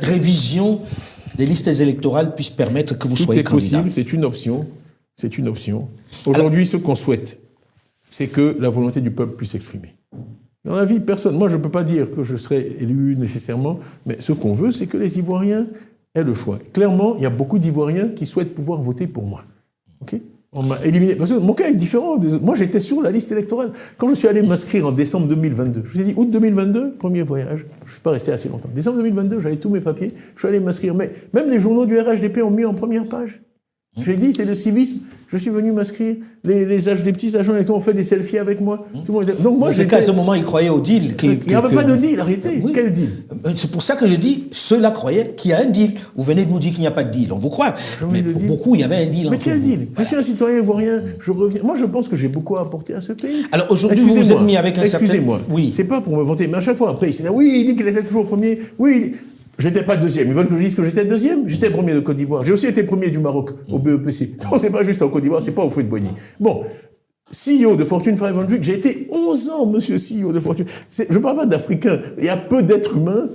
révision des listes électorales puisse permettre que vous soyez candidat? Tout est possible. C'est une option. C'est une option. Aujourd'hui, ce qu'on souhaite, c'est que la volonté du peuple puisse s'exprimer. Dans la vie, personne, moi je ne peux pas dire que je serai élu nécessairement, mais ce qu'on veut, c'est que les Ivoiriens aient le choix. Clairement, il y a beaucoup d'Ivoiriens qui souhaitent pouvoir voter pour moi. Okay? On m'a éliminé. Parce que mon cas est différent. Moi, j'étais sur la liste électorale. Quand je suis allé m'inscrire en décembre 2022, je vous ai dit, août 2022, premier voyage, je ne suis pas resté assez longtemps. Décembre 2022, j'avais tous mes papiers, je suis allé m'inscrire. Mais même les journaux du RHDP ont mis en première page. J'ai dit, c'est le civisme. Je suis venu m'inscrire. Les petits agents électoraux ont fait des selfies avec moi. Tout le monde était... Donc moi, à ce moment, ils croyaient au deal. Il n'y avait pas de deal, arrêtez. Oui. Quel deal? C'est pour ça que je dis, ceux-là croyaient qu'il y a un deal. Vous venez de nous dire qu'il n'y a pas de deal. On vous croit. Mais pour beaucoup, il y avait un deal. Mais quel deal? Je suis un citoyen ivoirien. Je reviens. Moi, je pense que j'ai beaucoup à apporter à ce pays. Alors aujourd'hui, vous vous êtes mis avec un certain... Excusez-moi. Oui. C'est pas pour me vanter. Mais à chaque fois, après, il dit, oui, il dit qu'il était toujours premier. Oui, j'étais pas deuxième. Ils veulent que je dise que j'étais deuxième. J'étais premier de Côte d'Ivoire. J'ai aussi été premier du Maroc au BEPC. Donc c'est pas juste en Côte d'Ivoire, c'est pas au Fouet de Boigny. Bon, CEO de Fortune 500, j'ai été 11 ans, monsieur CEO de Fortune. Je parle pas d'Africains. Il y a peu d'êtres humains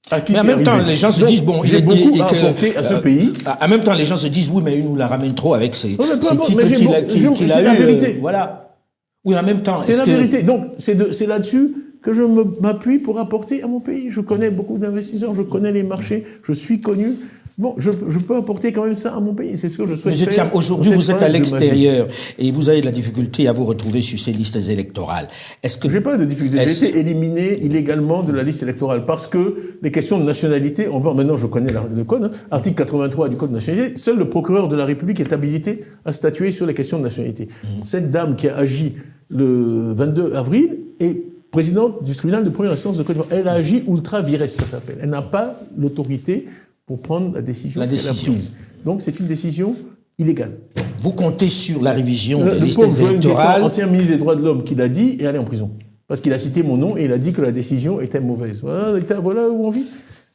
à qui c'est arrivé. Mais en même temps, les gens se disent, bon, j'ai beaucoup à apporter à ce pays. En même temps, les gens se disent, oui, mais il nous la ramène trop avec ces titres qu'il a eu. C'est la vérité. Voilà. Oui, en même temps. C'est la vérité. Donc, c'est là-dessus que je m'appuie pour apporter à mon pays. Je connais beaucoup d'investisseurs, je connais les marchés, je suis connu. Bon, je peux apporter quand même ça à mon pays. C'est ce que je souhaite faire. Tiens, aujourd'hui, vous êtes à l'extérieur et vous avez de la difficulté à vous retrouver sur ces listes électorales. Est-ce que... J'ai pas de difficulté. J'ai été éliminé illégalement de la liste électorale parce que les questions de nationalité, maintenant je connais le code, article 83 du code de nationalité, seul le procureur de la République est habilité à statuer sur les questions de nationalité. Cette dame qui a agi le 22 avril est présidente du tribunal de première instance de Côte d'Ivoire. Elle a agi ultra vires, ça s'appelle. Elle n'a pas l'autorité pour prendre la décision qu'elle a prise. Donc c'est une décision illégale. Vous comptez sur la révision des listes électorales. Ancien ministre des Droits de l'Homme qui l'a dit et allé en prison. Parce qu'il a cité mon nom et il a dit que la décision était mauvaise. Voilà où on vit.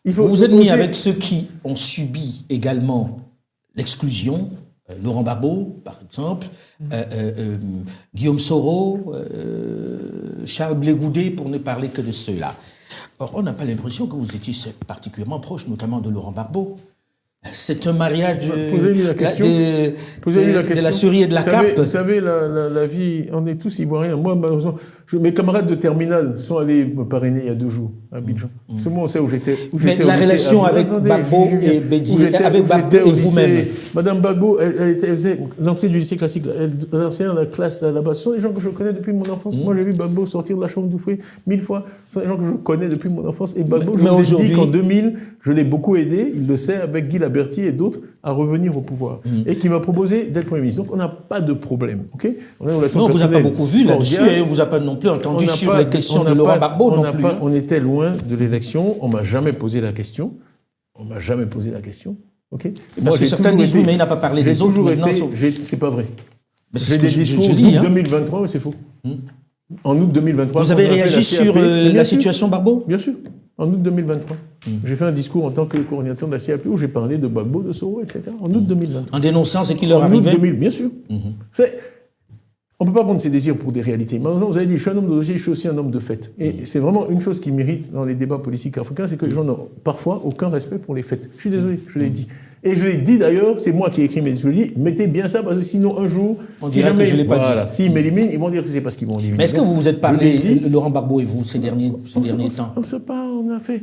Vous êtes mis avec ceux qui ont subi également l'exclusion. Laurent Barbeau, par exemple, Guillaume Soro, Charles Blé Goudet, pour ne parler que de ceux-là. Or, on n'a pas l'impression que vous étiez particulièrement proche, notamment de Laurent Gbagbo. C'est un mariage de la souris et de la carpe. Vous savez, la vie, on est tous ivoiriens. Moi, malheureusement, mes camarades de terminale sont allés me parrainer il y a 2 jours à Abidjan. C'est moi, on sait où j'étais. Mais la relation avec Gbagbo et Bédié, avec Gbagbo et vous-même. Madame Gbagbo, elle faisait l'entrée du lycée classique. Elle enseignait la classe là-bas. Ce sont des gens que je connais depuis mon enfance. Moi, j'ai vu Gbagbo sortir de la chambre d'Oufoué 1000 fois. Ce sont des gens que je connais depuis mon enfance. Et Gbagbo, je vous ai dit qu'en 2000, je l'ai beaucoup aidé, il le sait, avec Guy Laberty et d'autres, à revenir au pouvoir. Et qui m'a proposé d'être Premier ministre. Donc, on n'a pas de problème. Okay, on a une relation personnelle. On vous a pas beaucoup vu là-dessus, et on vous a pas non plus entendu sur les questions de Laurent Gbagbo non plus. On était loin de l'élection, on m'a jamais posé la question. Okay. Parce que certains disent oui, mais il n'a pas parlé des autres. C'est pas vrai. J'ai des discours en août 2023, mais c'est faux. En août 2023. Vous avez réagi sur la situation Gbagbo ? Bien sûr. En août 2023. J'ai fait un discours en tant que coordinateur de la CAP où j'ai parlé de Gbagbo, de Soro, etc. En août 2023. En dénonçant ce qui leur arrivait ? En août 2000, bien sûr. On ne peut pas prendre ses désirs pour des réalités. Maintenant, vous avez dit, je suis un homme de dossier, je suis aussi un homme de fait. Et c'est vraiment une chose qui m'irrite dans les débats politiques africains, c'est que les gens n'ont parfois aucun respect pour les faits. Je suis désolé, je l'ai dit. Et je l'ai dit d'ailleurs, c'est moi qui ai écrit mes discours, je dis, mettez bien ça, parce que sinon, un jour, on dirait que je ne l'ai pas dit. S'ils m'éliminent, ils vont dire que c'est parce qu'ils vont éliminer. Mais est-ce que vous vous êtes parlé, Laurent Gbagbo et vous, ces derniers temps ? On ne sait pas, on a fait...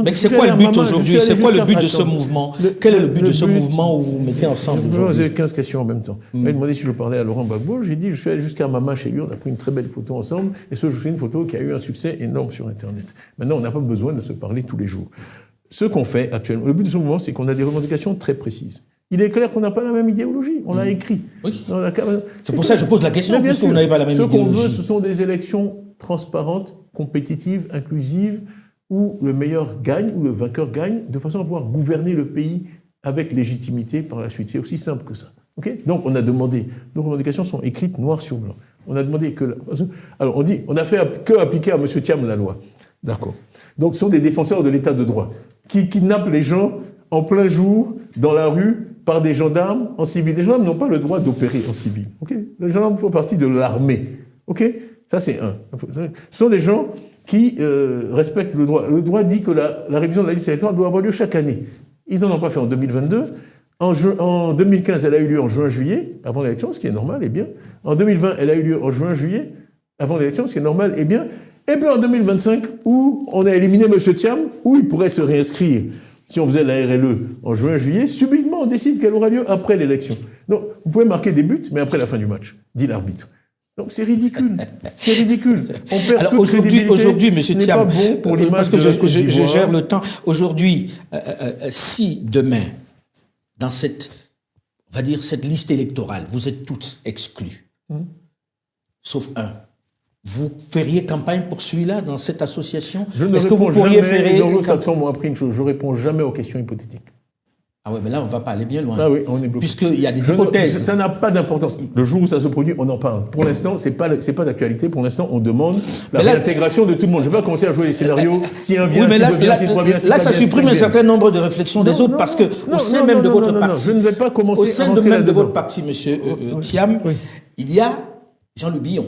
Mais c'est quoi le but aujourd'hui ? C'est quoi le but de ce mouvement ? Quel est le but de ce mouvement où vous mettez ensemble aujourd'hui ? Vous avez 15 questions en même temps. Il m'a demandé si je parlais à Laurent Gbagbo. J'ai dit, je suis allé jusqu'à Mama chez lui, on a pris une très belle photo ensemble. Et je fais une photo qui a eu un succès énorme sur Internet. Maintenant, on n'a pas besoin de se parler tous les jours. Ce qu'on fait actuellement, le but de ce mouvement, c'est qu'on a des revendications très précises. Il est clair qu'on n'a pas la même idéologie. On l'a écrit. Oui. C'est pour ça que je pose la question, puisque vous n'avez pas la même idéologie. Ce qu'on veut, ce sont des élections transparentes, compétitives, inclusives, où le meilleur gagne, où le vainqueur gagne, de façon à pouvoir gouverner le pays avec légitimité par la suite. C'est aussi simple que ça. Okay ? Donc, on a demandé, nos revendications sont écrites noir sur blanc. On a demandé que... Alors, on dit, on n'a fait que appliquer à M. Thiam la loi. D'accord. Donc, ce sont des défenseurs de l'état de droit, qui kidnappent les gens en plein jour, dans la rue, par des gendarmes en civil. Les gendarmes n'ont pas le droit d'opérer en civil. Okay ? Les gendarmes font partie de l'armée. Okay ? Ça, c'est un. Ce sont des gens qui respectent le droit. Le droit dit que la révision de la liste électorale doit avoir lieu chaque année. Ils n'en ont pas fait en 2022. En 2015, elle a eu lieu en juin-juillet, avant l'élection, ce qui est normal et bien. En 2020, elle a eu lieu en juin-juillet, avant l'élection, ce qui est normal et bien. Et puis en 2025, où on a éliminé M. Thiam, où il pourrait se réinscrire. Si on faisait la RLE en juin-juillet, subitement, on décide qu'elle aura lieu après l'élection. Donc, vous pouvez marquer des buts, mais après la fin du match, dit l'arbitre. Donc c'est ridicule. C'est ridicule. On perd alors aujourd'hui, M. Thiam, bon pour parce que je gère le temps. Aujourd'hui, si demain, dans cette, on va dire, cette liste électorale, vous êtes tous exclus, sauf un, vous feriez campagne pour celui-là dans cette association ? Est-ce que vous pourriez faire... m'ont appris une chose, je ne réponds jamais aux questions hypothétiques. Ah oui, mais là, on ne va pas aller bien loin. Ah oui, on est bloqué. Puisqu'il y a des hypothèses. Ça n'a pas d'importance. Le jour où ça se produit, on en parle. Pour l'instant, c'est pas d'actualité. Pour l'instant, on demande la réintégration de tout le monde. Je ne vais pas commencer à jouer les scénarios. Si un vient, s'il veut bien, s'il doit bien, là, ça supprime un certain nombre de réflexions des autres, parce qu'au sein même de votre parti, je ne vais pas commencer au sein même de votre parti, monsieur Thiam, il y a Jean-Louis Billon.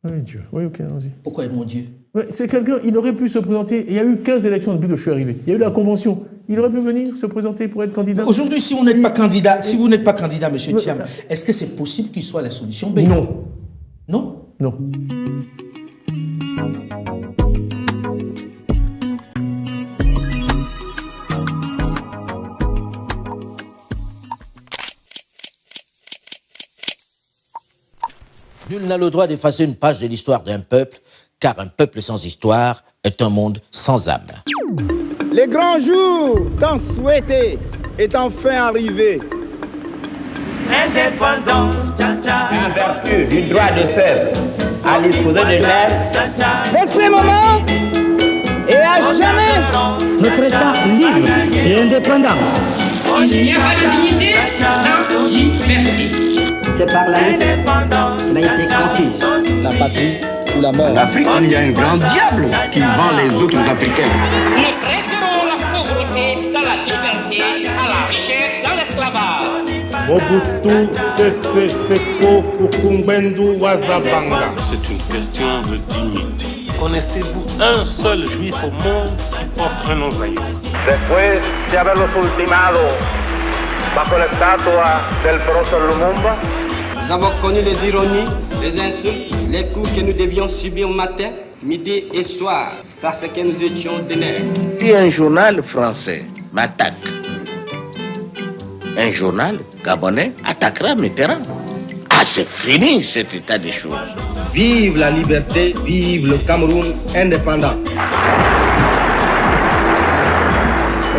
Oui, Dieu. Oui, ok, allons-y. Pourquoi, mon Dieu ? C'est quelqu'un, il aurait pu se présenter. Il y a eu 15 élections depuis que je suis arrivé. Il y a eu la convention. Il aurait pu venir se présenter pour être candidat. Aujourd'hui, si vous n'êtes pas candidat, M. Thiam, est-ce que c'est possible qu'il soit la solution B ? Non. Non ? Non. Nul n'a le droit d'effacer une page de l'histoire d'un peuple, car un peuple sans histoire est un monde sans âme. Le grand jour tant souhaité est enfin arrivé. Indépendance, en vertu du droit de peuple à disposer de l'air. De ce moment et à jamais, notre État libre et indépendant. Il n'y a pas de dignité sans liberté. C'est par la lutte qu'elle a été conquise. La patrie ou la mort. En Afrique, il y a un grand diable qui vend les autres Africains. Nous traiterons la pauvreté dans la liberté, à la richesse dans l'esclavage. Mobutu Sese Seko Kukumbendu Wazabanga. C'est une question de dignité. Connaissez-vous un seul juif au monde qui porte un nom zaïre? Después de haberlos ultimado bajo la estatua del profesor Lumumba, nous avons connu les ironies, les insultes, les coups que nous devions subir matin, midi et soir, parce que nous étions des nègres. Si un journal français m'attaque, un journal gabonais attaquera Mitterrand. Ah, c'est fini cet état des choses. Vive la liberté, vive le Cameroun indépendant.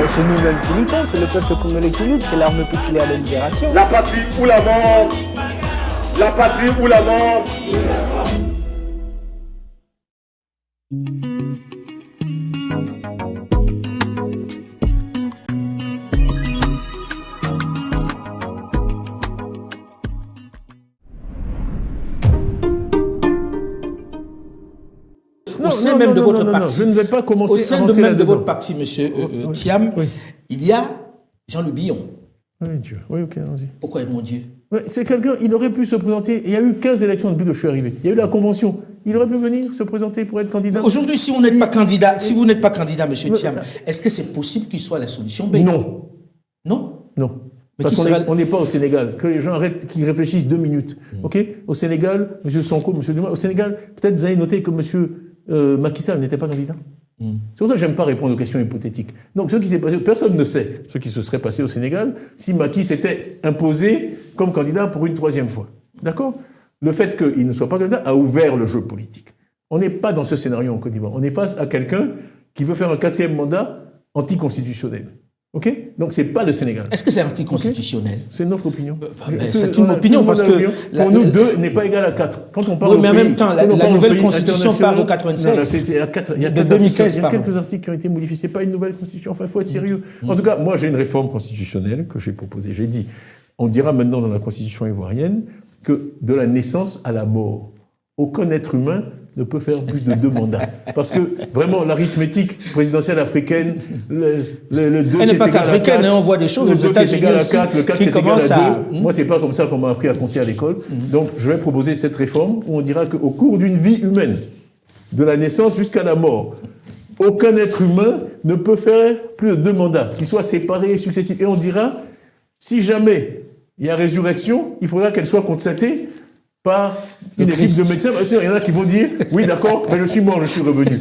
C'est nous-mêmes qui luttons, c'est le peuple congolais qui lutte, c'est l'armée populaire de libération. la patrie ou la mort, la patrie ou la mort. Au sein même de votre parti, je ne vais pas commencer au sein même de votre parti, monsieur Thiam, il y a Jean-Louis Billon. Oui, Dieu. Oui, ok, allons-y. Pourquoi mon Dieu? C'est quelqu'un, il aurait pu se présenter. Il y a eu 15 élections depuis que je suis arrivé. Il y a eu la convention. Il aurait pu venir se présenter pour être candidat. Aujourd'hui, si vous n'êtes pas candidat, vous n'êtes pas candidat, monsieur Thiam, est-ce que c'est possible qu'il soit la solution B? Non. Non? Non. Mais parce qu'on n'est pas au Sénégal. Que les gens arrêtent, qu'ils réfléchissent 2 minutes. Ok? Au Sénégal, monsieur Sonko, monsieur Duma, au Sénégal, peut-être vous avez noté que monsieur Macky Sall n'était pas candidat. C'est pour ça que j'aime pas répondre aux questions hypothétiques. Donc, ce qui s'est passé, personne ne sait ce qui se serait passé au Sénégal si Macky s'était imposé comme candidat pour une 3e fois. D'accord? Le fait qu'il ne soit pas candidat a ouvert le jeu politique. On n'est pas dans ce scénario en Côte d'Ivoire. On est face à quelqu'un qui veut faire un 4e mandat anticonstitutionnel. Ok? Donc, c'est pas le Sénégal. Est-ce que c'est anticonstitutionnel? Okay? C'est notre opinion. C'est une opinion parce que... Pour nous, 2 n'est pas égal à 4. Quand on parle oui, mais en même temps, la nouvelle constitution part de 96. Il y a 2016, il y a quelques articles qui ont été modifiés. C'est pas une nouvelle constitution. Enfin, il faut être sérieux. En tout cas, moi, j'ai une réforme constitutionnelle que j'ai proposée. J'ai dit, on dira maintenant dans la constitution ivoirienne que de la naissance à la mort, aucun être humain ne peut faire plus de 2 mandats. Parce que, vraiment, l'arithmétique présidentielle africaine, le 2 elle n'est pas qu'africaine, on voit des choses aux États-Unis aussi, le 4 qui commence à 2. Moi, c'est pas comme ça qu'on m'a appris à compter à l'école. Donc, je vais proposer cette réforme où on dira qu'au cours d'une vie humaine, de la naissance jusqu'à la mort, aucun être humain ne peut faire plus de 2 mandats, qui soient séparés et successifs. Et on dira, si jamais il y a résurrection, il faudra qu'elle soit constatée par une équipe de médecins. Il y en a qui vont dire, oui, d'accord, mais je suis mort, je suis revenu.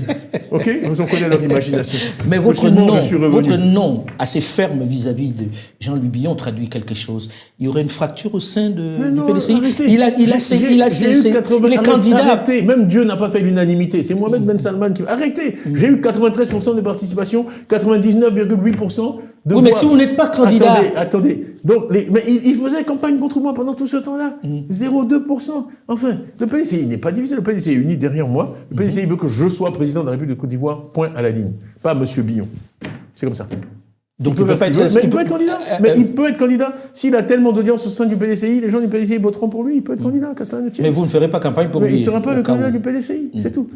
OK? On connaît leur imagination. Mais votre nom, assez ferme vis-à-vis de Jean-Louis Billon, traduit quelque chose. Il y aurait une fracture au sein du PDCI. Arrêtez. Il est candidat. Arrêtez. Même Dieu n'a pas fait l'unanimité. C'est Mohamed Ben Salman qui... Arrêtez. J'ai eu 93% de participation, 99,8% de voix. Oui, mais si vous n'êtes pas candidat... Attendez. Donc, mais il faisait campagne contre moi pendant tout ce temps-là. 0,2%. Enfin, le PDCI n'est pas divisé. Le PDCI est uni derrière moi. Le PDCI veut que je sois président de la République de Côte d'Ivoire, point à la ligne. Pas M. Billon. C'est comme ça. Donc il peut être candidat. Mais il peut être candidat. S'il a tellement d'audience au sein du PDCI, les gens du PDCI voteront pour lui. Il peut être candidat. Mais vous ne ferez pas campagne pour lui. Il ne sera pas le candidat du PDCI. C'est tout.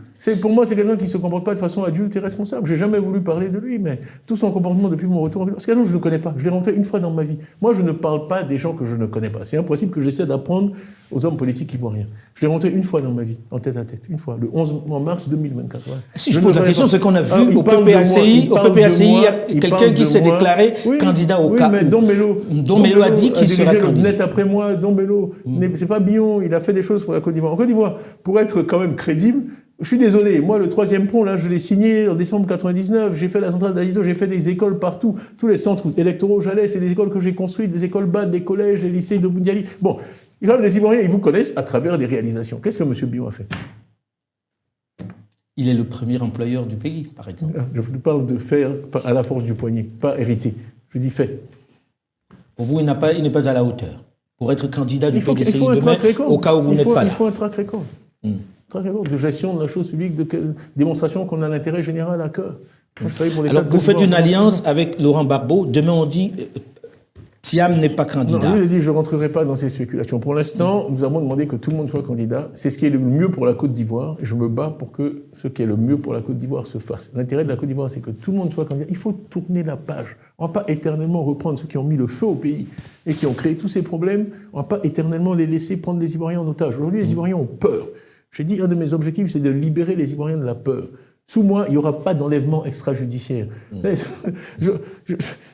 Pour moi, c'est quelqu'un qui ne se comporte pas de façon adulte et responsable. Je n'ai jamais voulu parler de lui, mais tout son comportement depuis mon retour en ville. Parce que je ne le connais pas. Je l'ai rencontré une fois dans ma vie. Moi, je ne parle pas des gens que je ne connais pas. C'est un principe que j'essaie d'apprendre aux hommes politiques ivoiriens. Je l'ai rencontré une fois dans ma vie, en tête à tête. Une fois, le 11 mars 2024. Ouais. Si je pose la question, c'est qu'on a vu au PPACI, il y a quelqu'un qui s'est déclaré candidat au cas. Oui, mais Dombello a dit qu'il sera candidat. Net après moi, Dombello, c'est pas Billon, il a fait des choses pour la Côte d'Ivoire. En Côte d'Ivoire, pour être quand même crédible, je suis désolé, moi le 3e pont, là, je l'ai signé en décembre 99, j'ai fait la centrale d'Azizo, j'ai fait des écoles partout, tous les centres électoraux où j'allais, c'est des écoles que j'ai construites, des écoles BAD, des collèges, des lycées de Boundiali. Bon, les Ivoiriens, ils vous connaissent à travers des réalisations. Qu'est-ce que M. Billon a fait? Il est le premier employeur du pays, par exemple. Je vous parle de faire à la force du poignet, pas hérité. Je dis fait. Pour vous, il n'est pas à la hauteur. Pour être candidat du PDCI demain, au cas où vous n'êtes pas là. Il faut un track record. Track record de gestion de la chose publique, de démonstration qu'on a l'intérêt général à cœur. Alors, vous faites une alliance avec Laurent Gbagbo. Demain, on dit... Thiam n'est pas candidat. Non, je l'ai dit, je ne rentrerai pas dans ces spéculations. Pour l'instant, nous avons demandé que tout le monde soit candidat. C'est ce qui est le mieux pour la Côte d'Ivoire. Et je me bats pour que ce qui est le mieux pour la Côte d'Ivoire se fasse. L'intérêt de la Côte d'Ivoire, c'est que tout le monde soit candidat. Il faut tourner la page. On ne va pas éternellement reprendre ceux qui ont mis le feu au pays et qui ont créé tous ces problèmes. On ne va pas éternellement les laisser prendre les Ivoiriens en otage. Aujourd'hui, les Ivoiriens ont peur. J'ai dit, un de mes objectifs, c'est de libérer les Ivoiriens de la peur. Sous moi, il n'y aura pas d'enlèvement extrajudiciaire. Je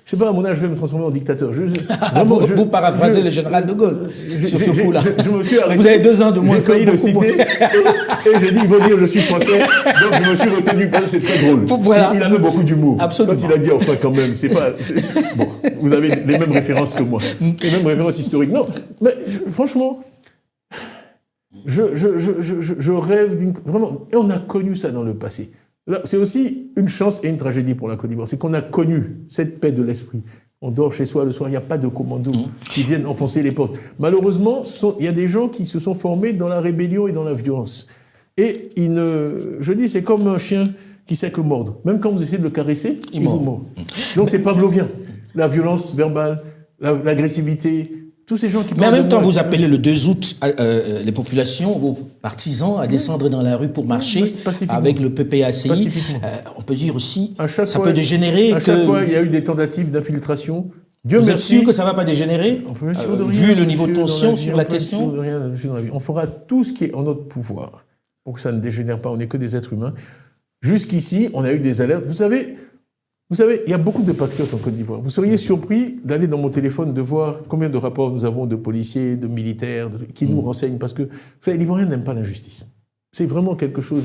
sais pas, à mon âge, je vais me transformer en dictateur. Vous paraphrasez le général de Gaulle sur ce coup-là. Je me suis arrêté. Vous avez 2 ans de moins. J'ai failli le citer. Et j'ai dit, il faut dire je suis français. Donc je me suis retenu parce que c'est très drôle. Voilà. Il avait beaucoup d'humour. Absolument. Quand il a dit, enfin, quand même, c'est pas. Bon, vous avez les mêmes références que moi. Les mêmes références historiques. Non, mais franchement. Je rêve d'une... Vraiment, et on a connu ça dans le passé. Là, c'est aussi une chance et une tragédie pour la Côte d'Ivoire. C'est qu'on a connu cette paix de l'esprit. On dort chez soi le soir, il n'y a pas de commandos qui viennent enfoncer les portes. Malheureusement, il y a des gens qui se sont formés dans la rébellion et dans la violence. Et je dis, c'est comme un chien qui sait que mordre. Même quand vous essayez de le caresser, il vous mord. Donc c'est pavlovien. La violence verbale, l'agressivité... Tous ces gens qui Mais en même temps, vous appelez le 2 août les populations, vos partisans, à descendre dans la rue pour marcher avec le PPACI. On peut dire aussi, ça peut dégénérer. À chaque fois, il y a eu des tentatives d'infiltration. Dieu merci. Vous êtes sûr que ça ne va pas dégénérer vu le niveau de tension sur la question? On fera tout ce qui est en notre pouvoir pour que ça ne dégénère pas. On n'est que des êtres humains. Jusqu'ici, on a eu des alertes. Vous savez, il y a beaucoup de patriotes en Côte d'Ivoire. Vous seriez surpris d'aller dans mon téléphone, de voir combien de rapports nous avons de policiers, de militaires, qui nous renseignent. Parce que, vous savez, l'Ivoirien n'aime pas l'injustice. C'est vraiment quelque chose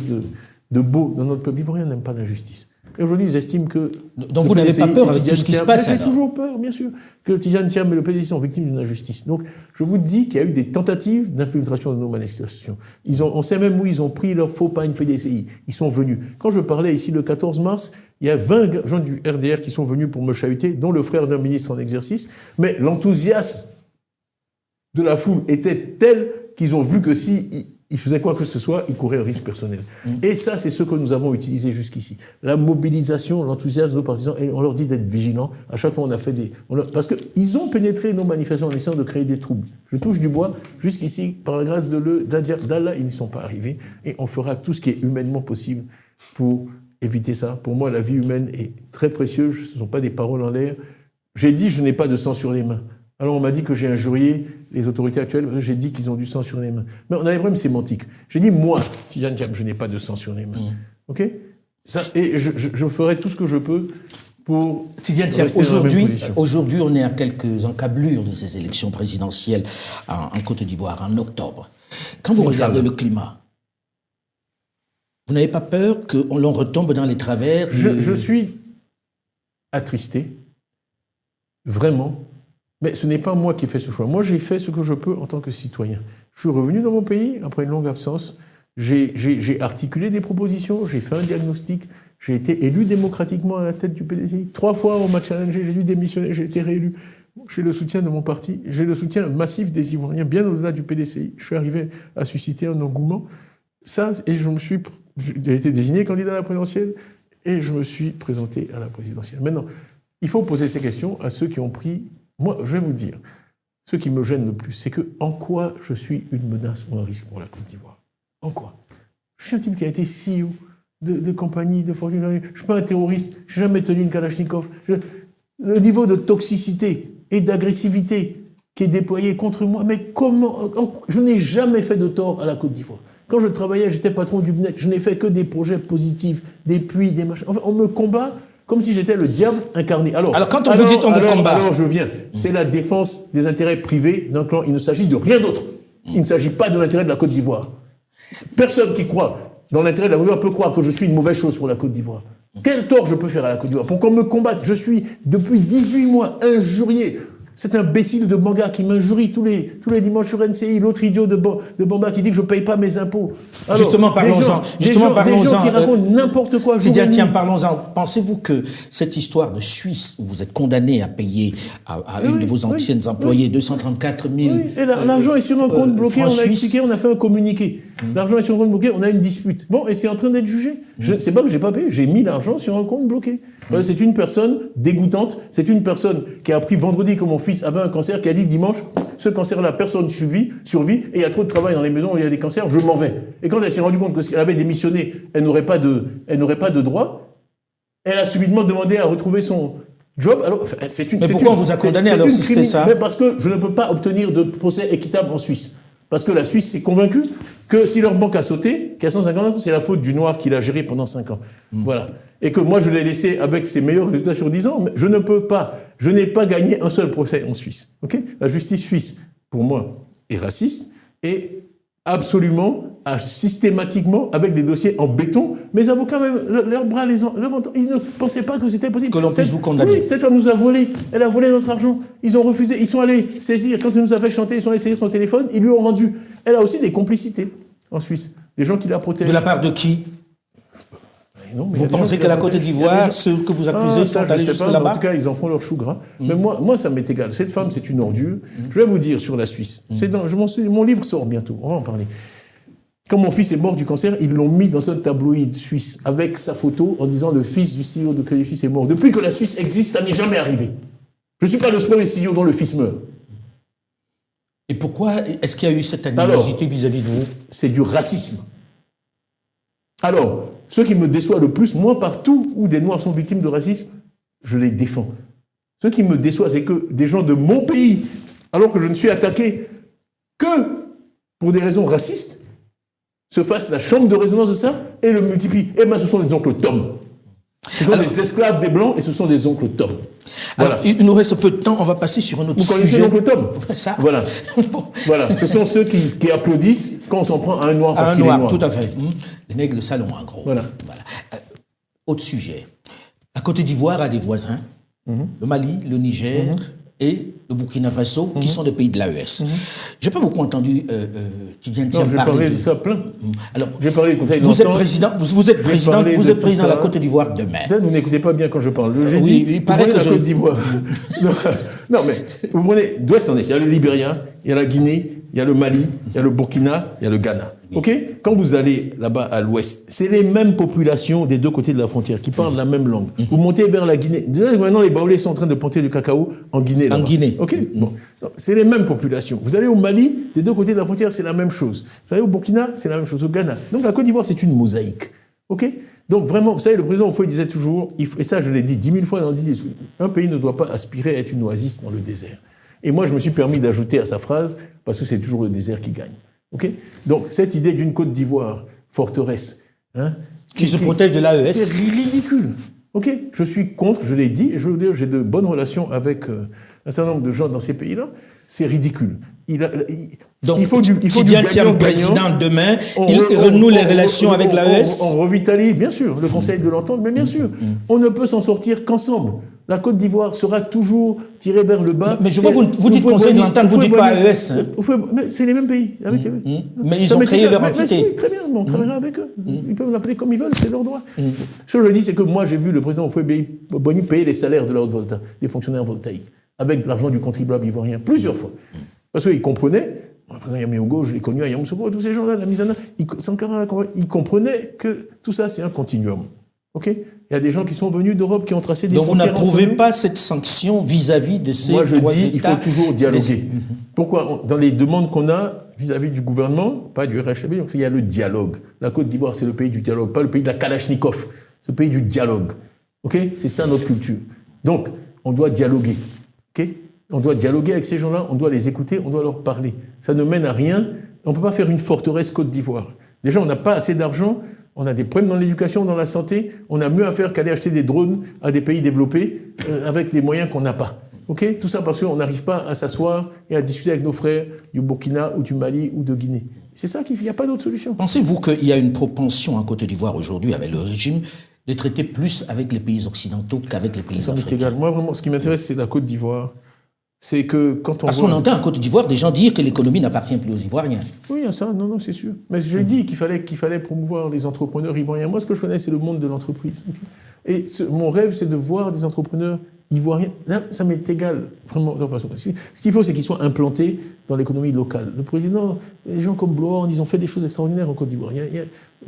de beau dans notre peuple. L'Ivoirien n'aime pas l'injustice. Et aujourd'hui, ils estiment que... Donc vous n'avez pas peur avec tout ce qui se passe, J'ai toujours peur, bien sûr, que Tidjane Thiam et le PDC sont victimes d'une injustice. Donc, je vous dis qu'il y a eu des tentatives d'infiltration de nos manifestations. On sait même où ils ont pris leur faux pagne PDCI. Ils sont venus. Quand je parlais ici le 14 mars, il y a 20 gens du RDR qui sont venus pour me chahuter, dont le frère d'un ministre en exercice. Mais l'enthousiasme de la foule était tel qu'ils ont vu que s'ils faisaient quoi que ce soit, ils couraient un risque personnel. Et ça, c'est ce que nous avons utilisé jusqu'ici. La mobilisation, l'enthousiasme de nos partisans, et on leur dit d'être vigilants. À chaque fois, on a fait parce qu'ils ont pénétré nos manifestations en essayant de créer des troubles. Je touche du bois. Jusqu'ici, par la grâce d'Allah, ils n'y sont pas arrivés. Et on fera tout ce qui est humainement possible pour éviter ça. Pour moi, la vie humaine est très précieuse. Ce ne sont pas des paroles en l'air. J'ai dit, je n'ai pas de sang sur les mains. Alors on m'a dit que j'ai injurié les autorités actuelles, j'ai dit qu'ils ont du sang sur les mains. Mais on a des problèmes sémantiques. J'ai dit, moi, Tidjane Thiam, je n'ai pas de sang sur les mains. OK ça, et je ferai tout ce que je peux pour... Tidjane Thiam, aujourd'hui, on est à quelques encablures de ces élections présidentielles en Côte d'Ivoire, en octobre. Quand vous regardez le climat, vous n'avez pas peur qu'on l'on retombe dans les travers Je suis attristé, vraiment. Mais ce n'est pas moi qui ai fait ce choix. Moi, j'ai fait ce que je peux en tant que citoyen. Je suis revenu dans mon pays après une longue absence. J'ai articulé des propositions, j'ai fait un diagnostic. J'ai été élu démocratiquement à la tête du PDCI. 3 fois, on m'a challengé, j'ai dû démissionner, j'ai été réélu. J'ai le soutien de mon parti, j'ai le soutien massif des Ivoiriens, bien au-delà du PDCI. Je suis arrivé à susciter un engouement. Ça, et j'ai été désigné candidat à la présidentielle et je me suis présenté à la présidentielle. Maintenant, il faut poser ces questions à ceux qui ont pris... Moi, je vais vous dire, ce qui me gêne le plus, c'est que en quoi je suis une menace ou un risque pour la Côte d'Ivoire? En quoi? Je suis un type qui a été CEO de compagnie, de fortune. Je ne suis pas un terroriste, je n'ai jamais tenu une Kalachnikov. Le niveau de toxicité et d'agressivité qui est déployé contre moi, mais comment? Je n'ai jamais fait de tort à la Côte d'Ivoire. Quand je travaillais, j'étais patron du BNEC, je n'ai fait que des projets positifs, des puits, des machins. Enfin, on me combat comme si j'étais le diable incarné. Alors quand on vous dit on vous combat... Alors je viens. C'est la défense des intérêts privés d'un clan. Il ne s'agit de rien d'autre. Il ne s'agit pas de l'intérêt de la Côte d'Ivoire. Personne qui croit dans l'intérêt de la Côte d'Ivoire peut croire que je suis une mauvaise chose pour la Côte d'Ivoire. Quel tort je peux faire à la Côte d'Ivoire pour qu'on me combatte? Je suis, depuis 18 mois, injurié. Cet imbécile de Banga qui m'injurie tous les dimanches sur NCI, l'autre idiot de Bamba qui dit que je ne paye pas mes impôts. Alors, justement, parlons-en. Des gens qui racontent n'importe quoi. Tiens, parlons-en. Pensez-vous que cette histoire de Suisse, où vous êtes condamné à payer à une de vos anciennes employées 234 000 Oui, et l'argent est sur un compte bloqué, on a expliqué, on a fait un communiqué. L'argent est sur un compte bloqué, on a une dispute. Bon, et c'est en train d'être jugé. C'est pas que j'ai pas payé, j'ai mis l'argent sur un compte bloqué. C'est une personne dégoûtante, c'est une personne qui a appris vendredi que mon fils avait un cancer, qui a dit dimanche, ce cancer-là, personne survit, et il y a trop de travail dans les maisons où il y a des cancers, je m'en vais. Et quand elle s'est rendue compte que qu'elle avait démissionné, elle n'aurait pas de droit, elle a subitement demandé à retrouver son job. Alors, mais pourquoi on vous a condamné alors si c'était ça? Mais parce que je ne peux pas obtenir de procès équitable en Suisse. Parce que la Suisse s'est convaincue que si leur banque a sauté, qu'il y a 150 ans, c'est la faute du noir qui l'a géré pendant 5 ans. Voilà. Et que moi, je l'ai laissé avec ses meilleurs résultats sur 10 ans, mais je ne peux pas. Je n'ai pas gagné un seul procès en Suisse. Okay, la justice suisse, pour moi, est raciste et absolument, systématiquement, avec des dossiers en béton. Mes avocats, même, leurs bras, ils ne pensaient pas que c'était possible. Que l'on puisse vous condamner. Oui, cette femme nous a volé. Elle a volé notre argent. Ils ont refusé. Ils sont allés saisir. Quand elle nous a fait chanter, ils sont allés saisir son téléphone. Ils lui ont rendu. Elle a aussi des complicités en Suisse. Des gens qui la protègent. De la part de qui? Non, vous pensez qu'à la Côte d'Ivoire, ceux que vous accusez sont allés jusque là-bas? En tout cas, ils en font leur chou gras. Mais moi, ça m'est égal. Cette femme, c'est une ordure. Je vais vous dire sur la Suisse. Mon livre sort bientôt. On va en parler. Quand mon fils est mort du cancer, ils l'ont mis dans un tabloïd suisse avec sa photo en disant le fils du CEO de Crédit Suisse est mort. Depuis que la Suisse existe, ça n'est jamais arrivé. Je ne suis pas le premier CEO dont le fils meurt. Et pourquoi est-ce qu'il y a eu cette animosité vis-à-vis de vous? C'est du racisme. Alors, ce qui me déçoit le plus, moi, partout où des Noirs sont victimes de racisme, je les défends. Ce qui me déçoit, c'est que des gens de mon pays, alors que je ne suis attaqué que pour des raisons racistes, se fassent la chambre de résonance de ça et le multiplient. Eh bien, ce sont des oncles Tom. Ce sont des esclaves des Blancs et ce sont des oncles Tom. Voilà. Alors, il nous reste peu de temps, on va passer sur un autre sujet. Vous connaissez l'oncle Tom? Ça. Voilà. Voilà. Ce sont ceux qui applaudissent quand on s'en prend à un noir parce qu'il est noir. Tout à fait. Les nègres de salon, en gros. Voilà. Autre sujet. La Côte d'Ivoire a des voisins, le Mali, le Niger et le Burkina Faso, qui sont des pays de l'AES. Je n'ai pas beaucoup entendu Tidjane Thiam parler parlé de ça plein. Alors, j'ai parlé du Conseil vous êtes président, vous êtes président de la Côte d'Ivoire demain. Vous n'écoutez pas bien quand je parle. Oui, il paraît que la Côte d'Ivoire. Non, mais vous prenez d'ouest en est. Il y a le Libéria, il y a la Guinée, il y a le Mali, il y a le Burkina, il y a le Ghana. Ok? Quand vous allez là-bas à l'ouest, c'est les mêmes populations des deux côtés de la frontière qui parlent la même langue. Vous montez vers la Guinée. Déjà, maintenant, les Baoulés sont en train de planter du cacao en Guinée. En Guinée. Ok? Bon. C'est les mêmes populations. Vous allez au Mali, des deux côtés de la frontière, c'est la même chose. Vous allez au Burkina, c'est la même chose. Au Ghana. Donc la Côte d'Ivoire, c'est une mosaïque. Ok? Donc vraiment, vous savez, le président Houphouët disait toujours, et ça je l'ai dit 10 000 fois dans 10 discours, un pays ne doit pas aspirer à être une oasis dans le désert. Et moi, je me suis permis d'ajouter à sa phrase, parce que c'est toujours le désert qui gagne. Okay? Donc, cette idée d'une Côte d'Ivoire forteresse, qui se protège de l'AES, c'est ridicule. Okay? Je suis contre, je l'ai dit, et je veux dire, j'ai de bonnes relations avec un certain nombre de gens dans ces pays-là. C'est ridicule. Donc, il faut du président demain, il renoue les relations avec l'AES. On revitalise, bien sûr, le Conseil de l'entente, mais bien sûr, on ne peut s'en sortir qu'ensemble. La Côte d'Ivoire sera toujours tirée vers le bas. Mais je vois, vous dites Conseil de l'entente, vous ne dites pas AES. Mais c'est les mêmes pays. Mais ils ont créé leur entité. Oui, très bien, on travaillera avec eux. Ils peuvent l'appeler comme ils veulent, c'est leur droit. Ce que je dis, c'est que moi, j'ai vu le président Houphouët-Boigny payer les salaires de la Haute-Volta, des fonctionnaires voltaïques, avec de l'argent du contribuable ivoirien, plusieurs fois. Parce qu'ils comprenaient, le président Yamoussoukro, je l'ai connu à Yamoussoukro, tous ces gens-là, la Misana, Sankara, ils comprenaient que tout ça, c'est un continuum. Ok? Il y a des gens qui sont venus d'Europe, qui ont tracé des frontières. Donc vous n'approuvez pas cette sanction vis-à-vis de ces Moi, je trois dis, États. il faut toujours dialoguer. Pourquoi? Dans les demandes qu'on a vis-à-vis du gouvernement, pas du RHB, donc il y a le dialogue. La Côte d'Ivoire, c'est le pays du dialogue, pas le pays de la Kalachnikov. C'est le pays du dialogue. Ok? C'est ça notre culture. Donc, on doit dialoguer. Ok? On doit dialoguer avec ces gens-là, on doit les écouter, on doit leur parler. Ça ne mène à rien. On ne peut pas faire une forteresse Côte d'Ivoire. Déjà, on n'a pas assez d'argent. On a des problèmes dans l'éducation, dans la santé. On a mieux à faire qu'aller acheter des drones à des pays développés avec des moyens qu'on n'a pas. Okay? Tout ça parce qu'on n'arrive pas à s'asseoir et à discuter avec nos frères du Burkina ou du Mali ou de Guinée. C'est ça qu'il n'y a pas d'autre solution. Pensez-vous qu'il y a une propension en Côte d'Ivoire aujourd'hui avec le régime de traiter plus avec les pays occidentaux qu'avec les pays africains? C'est égal. Moi, vraiment, ce qui m'intéresse, c'est la Côte d'Ivoire. C'est que quand on Parce qu'on entend en Côte d'Ivoire des gens dire que l'économie n'appartient plus aux Ivoiriens. Oui, ça, non, c'est sûr. Mais j'ai dit qu'il fallait promouvoir les entrepreneurs ivoiriens. Moi, ce que je connais, c'est le monde de l'entreprise. Et mon rêve, c'est de voir des entrepreneurs ivoiriens. Là, ça m'est égal, vraiment. Ce qu'il faut, c'est qu'ils soient implantés dans l'économie locale. Le président, les gens comme Bloorn, ils ont fait des choses extraordinaires en Côte d'Ivoire.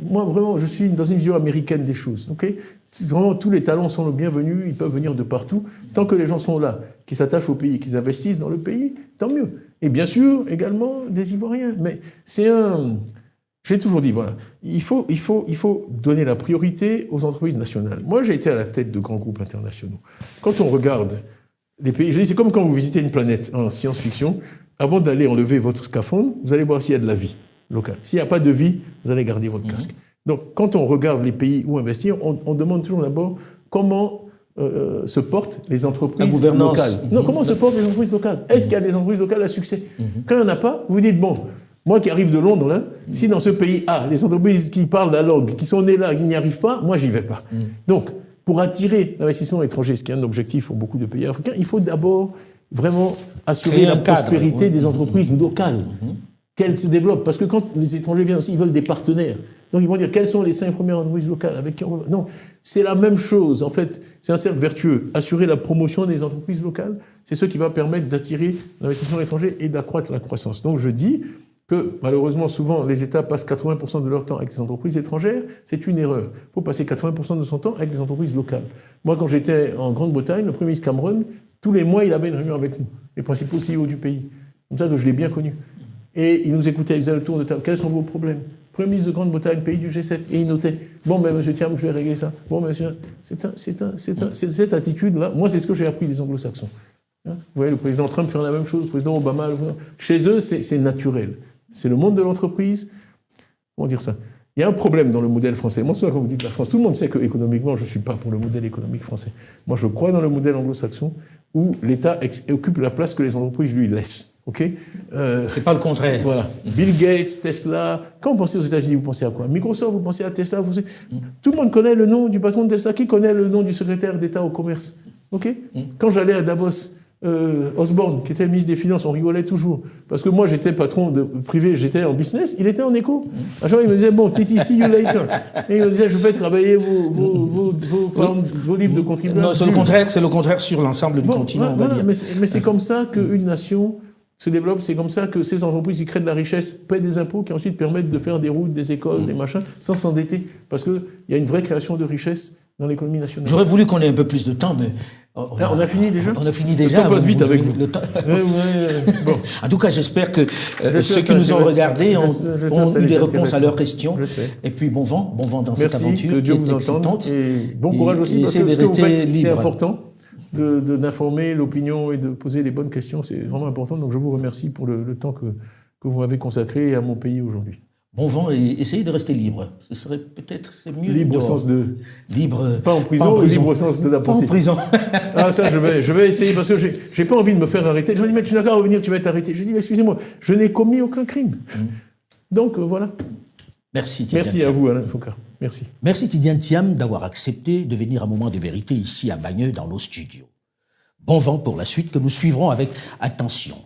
Moi, vraiment, je suis dans une vision américaine des choses. Okay? Vraiment, tous les talents sont le bienvenu, ils peuvent venir de partout. Tant que les gens sont là, qui s'attachent au pays, qu'ils investissent dans le pays, tant mieux. Et bien sûr, également, des Ivoiriens. Mais c'est un... J'ai toujours dit, voilà, il faut donner la priorité aux entreprises nationales. Moi, j'ai été à la tête de grands groupes internationaux. Quand on regarde les pays... Je dis, c'est comme quand vous visitez une planète en science-fiction. Avant d'aller enlever votre scaphandre, vous allez voir s'il y a de la vie. local. S'il n'y a pas de vie, vous allez garder votre casque. Donc, quand on regarde les pays où investir, on demande toujours d'abord comment se portent les entreprises locales. Non, comment se portent les entreprises locales? Est-ce qu'il y a des entreprises locales à succès? Quand il n'y en a pas, vous dites, bon, moi qui arrive de Londres, là, si dans ce pays A, les entreprises qui parlent la langue, qui sont nées là, qui n'y arrivent pas, moi, j'y vais pas. Donc, pour attirer l'investissement étranger, ce qui est un objectif pour beaucoup de pays africains, il faut d'abord vraiment assurer la prospérité des entreprises locales, qu'elles se développent. Parce que quand les étrangers viennent aussi, ils veulent des partenaires. Donc ils vont dire, quelles sont les 5 premières entreprises locales avec qui on va... Non, c'est la même chose. En fait, c'est un cercle vertueux. Assurer la promotion des entreprises locales, c'est ce qui va permettre d'attirer l'investissement étranger et d'accroître la croissance. Donc je dis que malheureusement, souvent, les États passent 80% de leur temps avec les entreprises étrangères. C'est une erreur. Il faut passer 80% de son temps avec les entreprises locales. Moi, quand j'étais en Grande-Bretagne, le Premier ministre Cameron, tous les mois, il avait une réunion avec nous, les principaux CEO du pays. Comme ça que je l'ai bien connu. Et il nous écoutait, il faisait le tour de table. Quels sont vos problèmes? Premier ministre de Grande-Bretagne, pays du G7, et il notait. Bon, ben, monsieur Thiam, je vais régler ça. Bon, monsieur, c'est cette attitude-là. Moi, c'est ce que j'ai appris des anglo-saxons. Vous voyez, le président Trump fait la même chose, le président Obama. Chez eux, c'est naturel. C'est le monde de l'entreprise. Comment dire ça? Il y a un problème dans le modèle français. Moi, c'est ça quand vous dites la France. Tout le monde sait qu'économiquement, je ne suis pas pour le modèle économique français. Moi, je crois dans le modèle anglo-saxon où l'État occupe la place que les entreprises lui laissent. OK? C'est pas le contraire. Voilà. Bill Gates, Tesla. Quand vous pensez aux États-Unis, vous pensez à quoi? Microsoft, vous pensez à Tesla, vous pensez... Tout le monde connaît le nom du patron de Tesla. Qui connaît le nom du secrétaire d'État au commerce? OK? Quand j'allais à Davos, Osborne, qui était le ministre des Finances, on rigolait toujours. Parce que moi, j'étais patron de privé, j'étais en business, il était en éco. À chaque fois, il me disait, bon, Titi, see you later. Et il me disait, je vais travailler vos livres de contribuables. Non, c'est le contraire sur l'ensemble du continent, on va dire. Mais c'est comme ça qu'une nation se développe, c'est comme ça que ces entreprises qui créent de la richesse paient des impôts qui ensuite permettent de faire des routes, des écoles, des machins, sans s'endetter. Parce qu'il y a une vraie création de richesse dans l'économie nationale. J'aurais voulu qu'on ait un peu plus de temps, mais... on a fini déjà? On a fini déjà. Le temps passe vite avec vous. Bon. En tout cas, j'espère que ceux qui nous ont regardés ont eu des réponses à leurs questions. Et puis bon vent dans cette aventure. Que Dieu vous entende. Et bon courage aussi, parce que ce que vous faites, c'est important d'informer l'opinion et de poser les bonnes questions. C'est vraiment important. Donc je vous remercie pour le temps que vous m'avez consacré à mon pays aujourd'hui. Bon vent et essayez de rester libre. Ce serait peut-être mieux. Libre au sens de... Libre... Pas en prison, libre au sens de la pensée. Pas en prison. Ah ça, je vais essayer, parce que j'ai pas envie de me faire arrêter. Je me dis, mais tu n'as qu'à revenir, tu vas être arrêté. Je dis, excusez-moi, je n'ai commis aucun crime. Donc, voilà. Merci, Tidiane. Merci à vous, Alain Foucault. Merci. Merci, Tidiane Thiam, d'avoir accepté de venir à un moment de vérité ici à Bagneux, dans nos studios. Bon vent pour la suite que nous suivrons avec attention.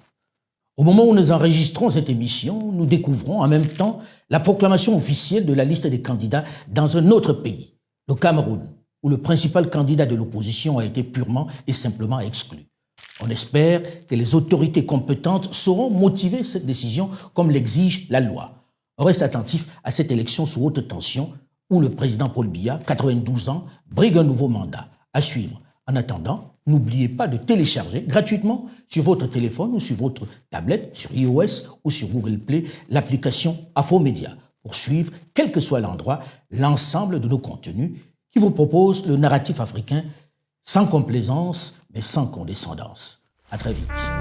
Au moment où nous enregistrons cette émission, nous découvrons en même temps la proclamation officielle de la liste des candidats dans un autre pays, le Cameroun, où le principal candidat de l'opposition a été purement et simplement exclu. On espère que les autorités compétentes sauront motiver cette décision comme l'exige la loi. On reste attentif à cette élection sous haute tension où le président Paul Biya, 92 ans, brigue un nouveau mandat. À suivre. En attendant, n'oubliez pas de télécharger gratuitement sur votre téléphone ou sur votre tablette, sur iOS ou sur Google Play, l'application Afromédia pour suivre, quel que soit l'endroit, l'ensemble de nos contenus qui vous proposent le narratif africain sans complaisance mais sans condescendance. À très vite.